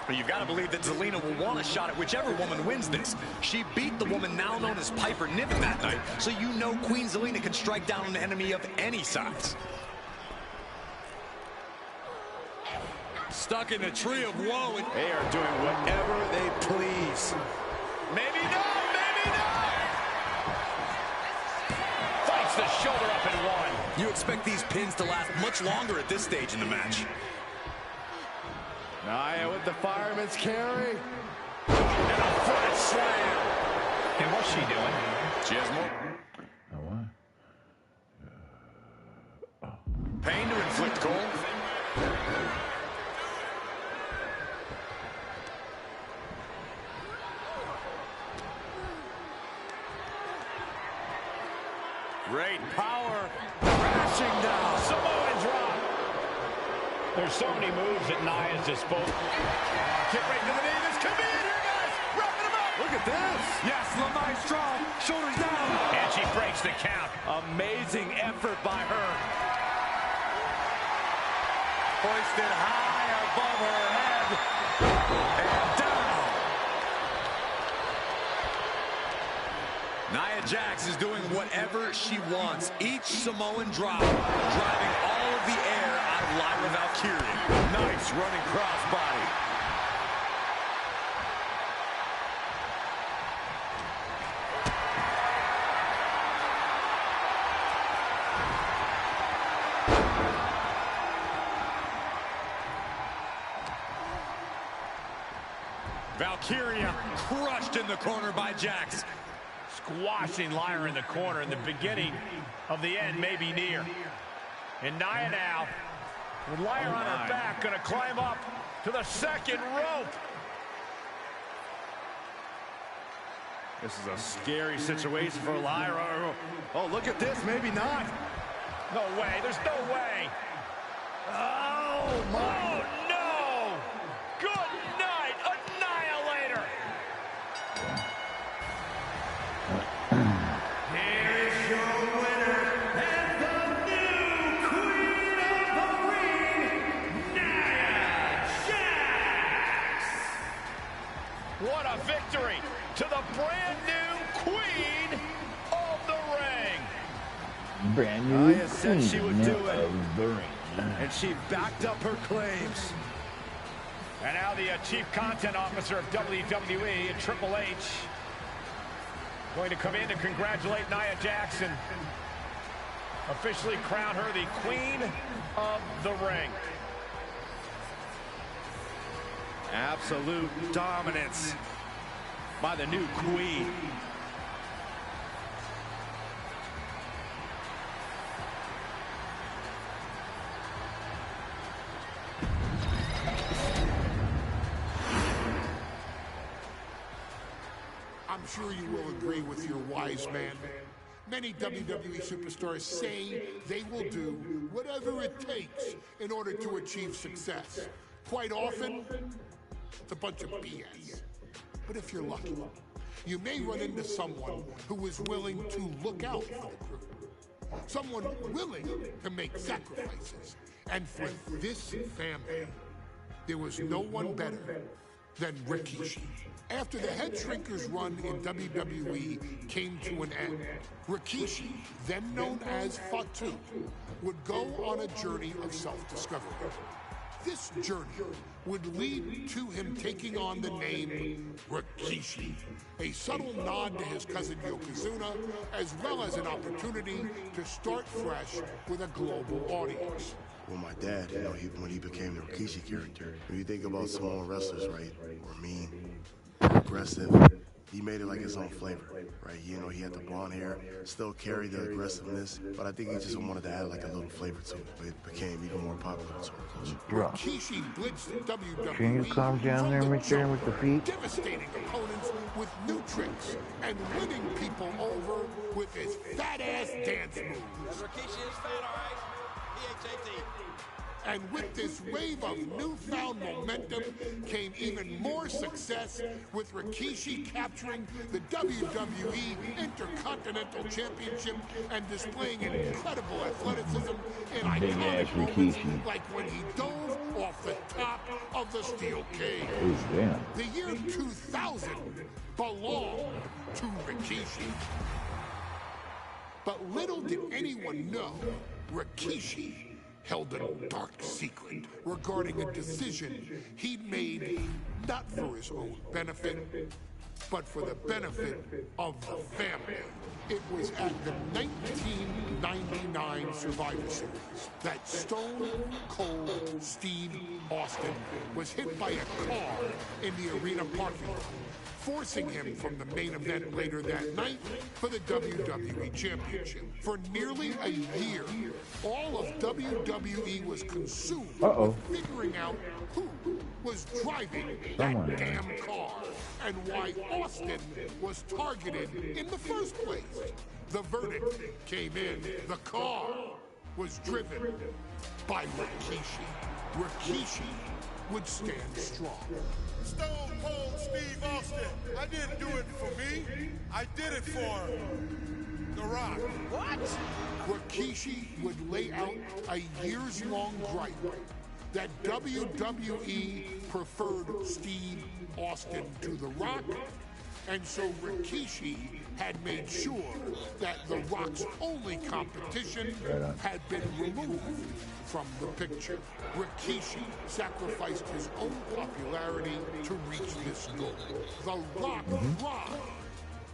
But you've got to believe that Zelina will want a shot at whichever woman wins this. She beat the woman now known as Piper Niven that night, so you know Queen Zelina can strike down an enemy of any size. Stuck in the tree of woe. They are doing whatever they please. Maybe not, maybe not. Fights the shoulder up and one. You expect these pins to last much longer at this stage in the match. Nia with the fireman's carry. And a front slam. And what's she doing? She has more. Pain to inflict, Cole. Great power. Crashing down. Samoan drop. There's so many moves at Nia's disposal. Get right to the knee. This could be it here, guys. Wrapping him up. Look at this. Yes, Lamai strong. Shoulders down. And she breaks the count. Amazing effort by her. Hoisted high above her head. And down. Nia Jax is doing whatever she wants. Each Samoan drop driving all of the air out of Lyra Valkyria. Nice running crossbody. Valkyria crushed in the corner by Jax. Squashing Lyra in the corner, and the beginning of the end may be near. And Nia now, with Lyra on her back, going to climb up to the second rope. This is a scary situation for Lyra. Oh, look at this. Maybe not. No way. There's no way. Oh, my. Oh, no. Good night, Annihilator. Here is your winner and the new Queen of the Ring, Nia Jax. What a victory to the brand new Queen of the Ring. Brand new Nia said she would do it, of the ring. and she backed up her claims. And now the Chief Content Officer of WWE and Triple H going to come in to congratulate Nia Jax and officially crown her the Queen of the Ring. Absolute dominance by the new queen. I'm sure you will agree with your wise man. Many WWE superstars say they will do whatever it takes in order to achieve success. Quite often, it's a bunch of BS. But if you're lucky, you may run into someone who is willing to look out for the group. Someone willing to make sacrifices. And for this family, there was no one better than Rikishi. After the Head Shrinkers run in WWE came to an end, Rikishi, then known as Fatu, would go on a journey of self-discovery. This journey would lead to him taking on the name Rikishi, a subtle nod to his cousin Yokozuna, as well as an opportunity to start fresh with a global audience. Well, my dad, you know, when he became the Rikishi character, when you think about small wrestlers, right, or mean, aggressive, he made it like his own flavor, right? You know, he had the blonde hair, still carried the aggressiveness, but I think he just wanted to add like a little flavor to it. But it became even more popular in our culture. Rikishi blitzed WWE. Can you calm down there, McDermott, with the feet? Devastating opponents with new tricks and winning people over with his fat-ass dance moves. Rikishi is fat, all right? P-H-A-T. And with this wave of newfound momentum came even more success, with Rikishi capturing the WWE Intercontinental Championship and displaying incredible athleticism in iconic moments like when he dove off the top of the steel cage. Oh, damn. The year 2000 belonged to Rikishi. But little did anyone know, Rikishi held a dark secret regarding a decision he'd made not for his own benefit, but for the benefit of the family. It was at the 1999 Survivor Series that Stone Cold Steve Austin was hit by a car in the arena parking lot, forcing him from the main event later that night for the WWE Championship. For nearly a year, all of WWE was consumed with figuring out who was driving that damn car and why Austin was targeted in the first place. The verdict came in. The car was driven by Rikishi. Rikishi would stand strong. Stone Cold Steve Austin. I didn't do it for me. I did it for The Rock. What? Rikishi would lay out a years-long gripe that WWE preferred Steve Austin to The Rock, and so Rikishi had made sure that The Rock's only competition had been removed from the picture. Rikishi sacrificed his own popularity to reach this goal. The Rock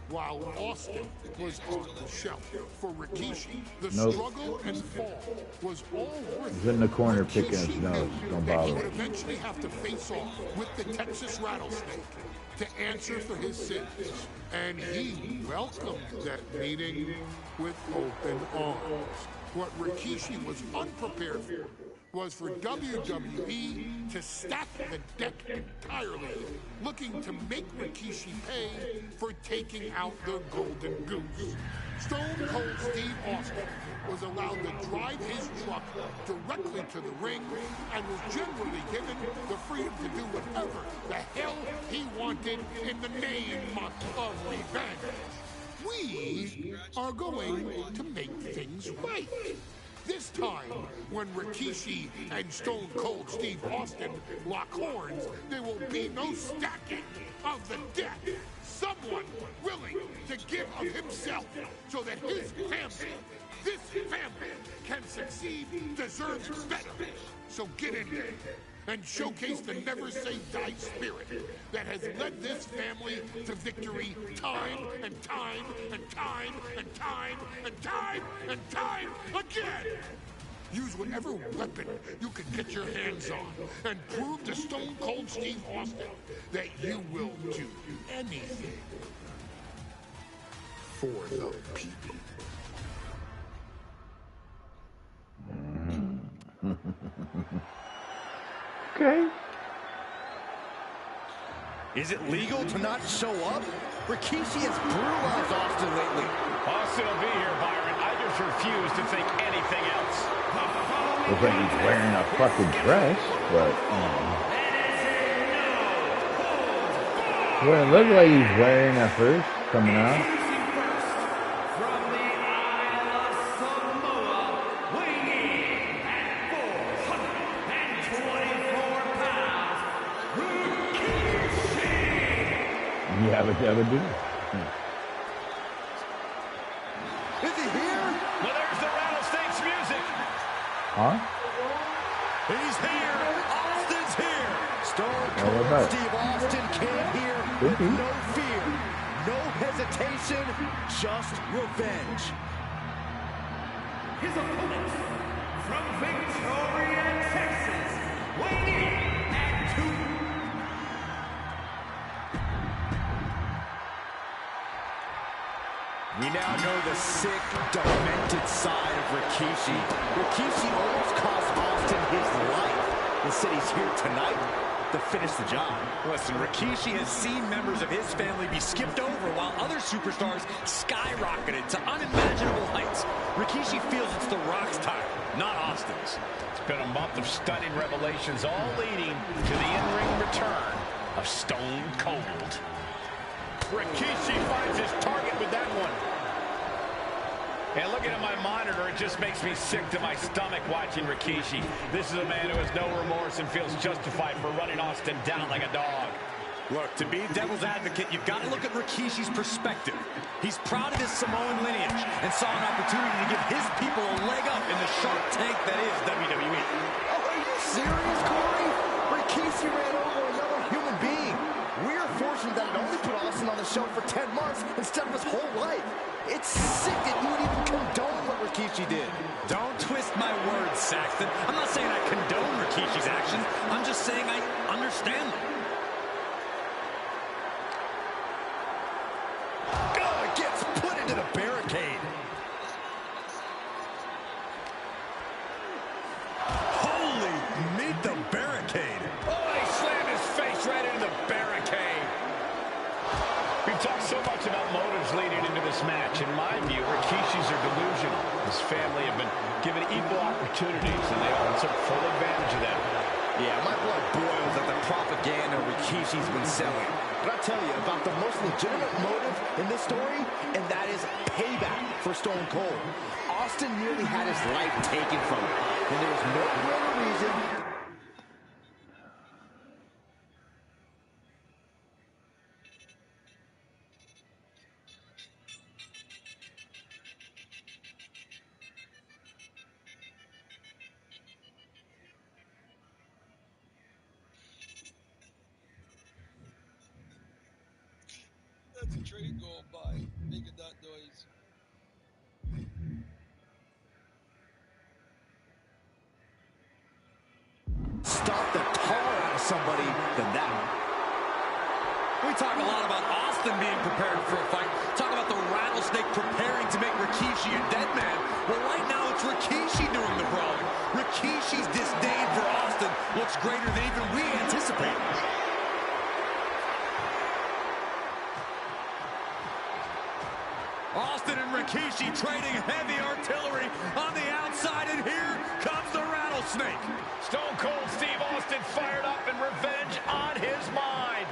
while Austin was on the shelf. For Rikishi, the Nope. struggle and fall was all worth He's in the corner Rikishi picking his nose. Don't and he bother would him. eventually have to face off with the Texas Rattlesnake to answer for his sins. And he welcomed that meeting with open arms. What Rikishi was unprepared for was for WWE to stack the deck entirely, looking to make Rikishi pay for taking out the Golden Goose. Stone Cold Steve Austin was allowed to drive his truck directly to the ring and was generally given the freedom to do whatever the hell he wanted in the name of revenge. We are going to make things right. This time, when Rikishi and Stone Cold Steve Austin lock horns, there will be no stacking of the deck. Someone willing to give of himself so that his family, this family, can succeed, deserves better. So get in there and showcase the never-say-die spirit that has led this family to victory time and time and time and time and time and time again. Use whatever weapon you can get your hands on and prove to Stone Cold Steve Austin that you will do anything for the people. Okay. Is it legal to not show up? Rikishi has brutalized Austin lately. Austin will be here, Byron. I just refuse to think anything else. Looks like he's wearing a fucking dress, but well, it looked like he's wearing at first, coming out. Yabba dabba do. Is he here? Well, there's the Rattlesnake's music. Huh? He's here. Austin's here. Stone what Cold about it? Steve Austin came here with no fear, no hesitation, just revenge. His opponent from Victoria, Texas, weighing in at 2. We now know the sick, demented side of Rikishi. Rikishi almost cost Austin his life. Instead, he's here tonight to finish the job. Listen, Rikishi has seen members of his family be skipped over while other superstars skyrocketed to unimaginable heights. Rikishi feels it's The Rock's time, not Austin's. It's been a month of stunning revelations, all leading to the in-ring return of Stone Cold. Rikishi finds his target with that one. And looking at my monitor, it just makes me sick to my stomach watching Rikishi. This is a man who has no remorse and feels justified for running Austin down like a dog. Look, to be devil's advocate, you've got to look at Rikishi's perspective. He's proud of his Samoan lineage and saw an opportunity to give his people a leg up in the Shark Tank that is WWE. Oh, are you serious, Corey? Rikishi ran over another human being. We're fortunate that it only put Austin on the show for 10 months instead of his whole life. It's sick that you would even condone what Rikishi did. Don't twist my words, Saxton. I'm not saying I condone Rikishi's actions. I'm just saying I understand them. Oh, it gets put into the barricade. Holy, meet the barricade. Oh, he slammed his face right into the barricade. We've talked so much about motives leading into this match. In my view, Rikishi's are delusional. His family have been given equal opportunities, and they all took full advantage of them. Yeah, my blood boils at the propaganda Rikishi's been selling. But I'll tell you about the most legitimate motive in this story, and that is payback for Stone Cold. Austin nearly had his life taken from him, and there was no other reason. That's a train going by. Why? Making that noise. Stop the tar out of somebody than that. We talk a lot about Austin being prepared for a fight. Talk about the rattlesnake preparing to make Rikishi a dead man. Well, right now it's Rikishi doing the brawling. Rikishi's disdain for Austin looks greater than even we anticipated. Austin and Rikishi trading heavy artillery on the outside, and here comes the rattlesnake. Stone Cold Steve Austin fired up and revenge on his mind.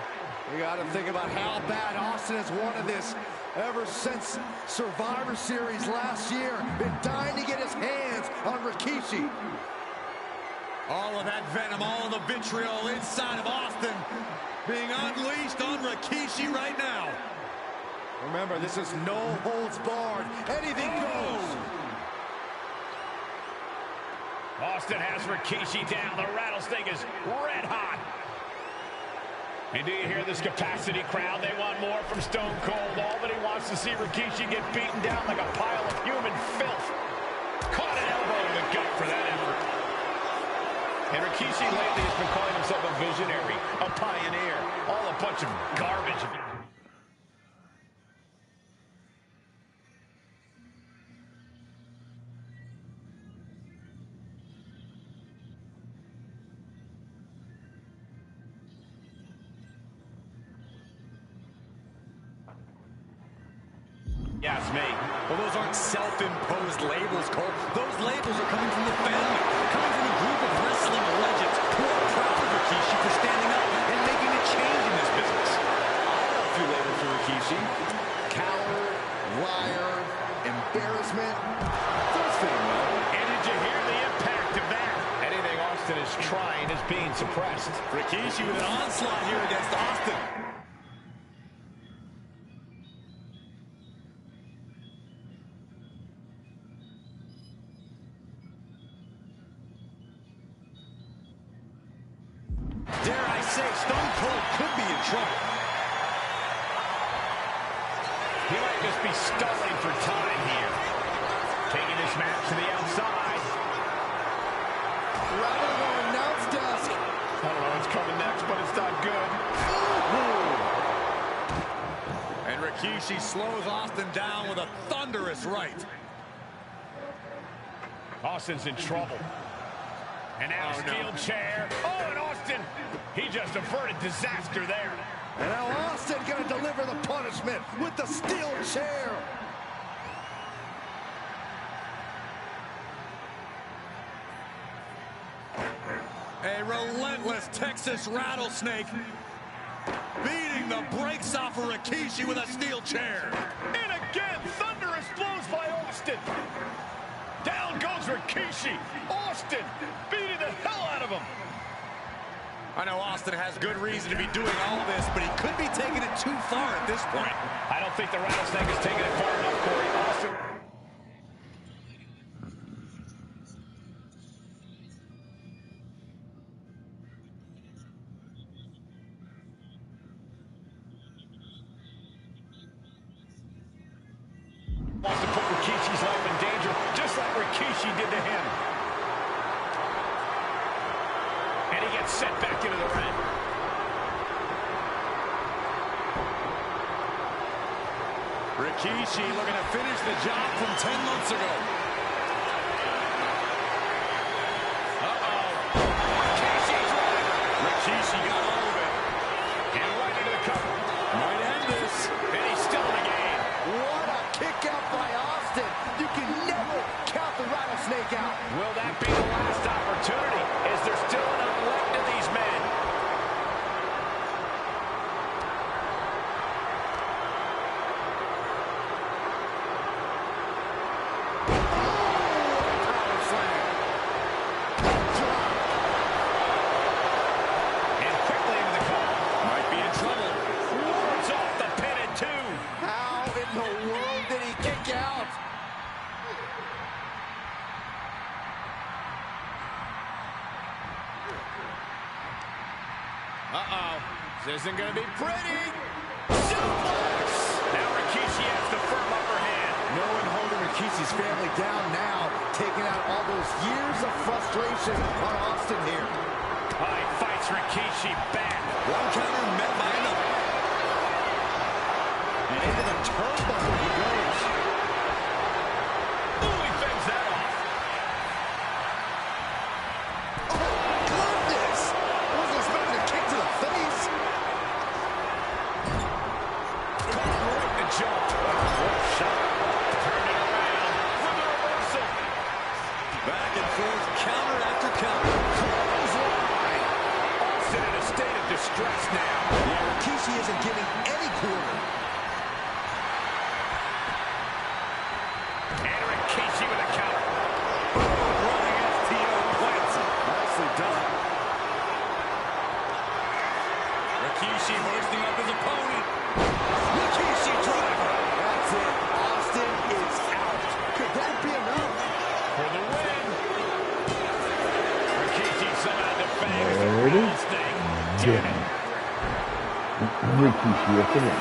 We got to think about how bad Austin has wanted this ever since Survivor Series last year. Been dying to get his hands on Rikishi. All of that venom, all of the vitriol inside of Austin being unleashed on Rikishi right now. Remember, this is no holds barred. Anything goes. Austin has Rikishi down. The rattlesnake is red hot. And do you hear this capacity crowd? They want more from Stone Cold. All that he wants to see Rikishi get beaten down like a pile of human filth. Caught an elbow in the gut for that effort. And Rikishi lately has been calling himself a visionary, a pioneer, all a bunch of garbage. Yes, me. Well, those aren't self-imposed labels, Cole. Those labels are coming from the family, coming from a group of wrestling legends who are proud of Rikishi for standing up and making a change in this business. I have a few labels for Rikishi. Coward, liar, embarrassment. Those fit him well. And did you hear the impact of that? Anything Austin is trying is being suppressed. Rikishi with an onslaught here against Austin. Dare I say, Stone Cold could be in trouble. He might just be stalling for time here. Taking this match to the outside. Right on the announce desk. I don't know what's coming next, but it's not good. And Rikishi slows Austin down with a thunderous right. Austin's in trouble. And now steel chair. Oh, and Austin, he just averted disaster there. And now Austin going to deliver the punishment with the steel chair. A relentless Texas rattlesnake beating the brakes off of Rikishi with a steel chair. And again, thunderous blows by Austin. Down goes Rikishi. Austin beating the hell out of him. I know Austin has good reason to be doing all this, but he could be taking it too far at this point. I don't think the rattlesnake is taking it far enough, Corey. Austin. Wants to put Rikishi's life in danger, just like Rikishi did to him. And he gets sent back into the ring. Rikishi looking to finish the job from 10 months ago. Rikishi got all of it. And right into the cover. Might end this. And he's still in the game. What a kick out by Austin. You can never count the rattlesnake out. Will that be the last opportunity? Is there still enough left in these men? And quickly into the cover. Might be in trouble. Wards off the pin at 2. How in the world did he kick out? Uh-oh. This isn't going to be pretty. Suplex! Now Rikishi Rikishi's family down now, taking out all those years of frustration on Austin here. He fights Rikishi back. One counter met by another. And into the turnbuckle he goes. Ooh, he fends that off. Oh, goodness! Wasn't expecting a kick to the face. Caught right in the jump. What a shot. Turned it around with a reversal. Back and forth, counter after counter. Clothesline. Austin in a state of distress now. Yeah, Rikishi isn't giving any quarter. And Rikishi with a counter. Running STO plants. Nicely done. Rikishi hoisting up his opponent. Rikishi driver. That's it. Austin is out. Could that be enough? For the win. Rikishi somehow defangs the There it is. Austin. Rikishi at the win.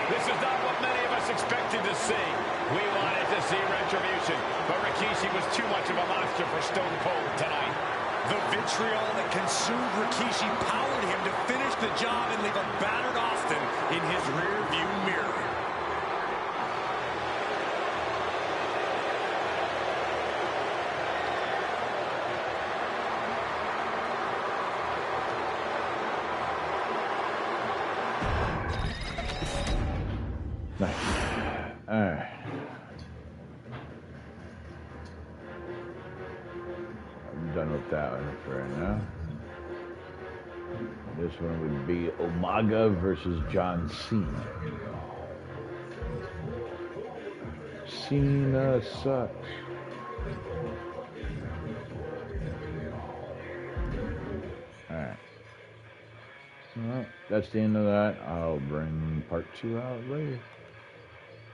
This is not what many of us expected to see. We wanted to see retribution, but Rikishi was too much of a monster for Stone Cold tonight. The vitriol that consumed Rikishi powered him to finish the job and leave a battered Austin in his rear-view mirror. Nice. Alright. I'm done with that one for right now. This one would be Umaga versus John Cena. Cena sucks. Alright. Well, that's the end of that. I'll bring part 2 out later.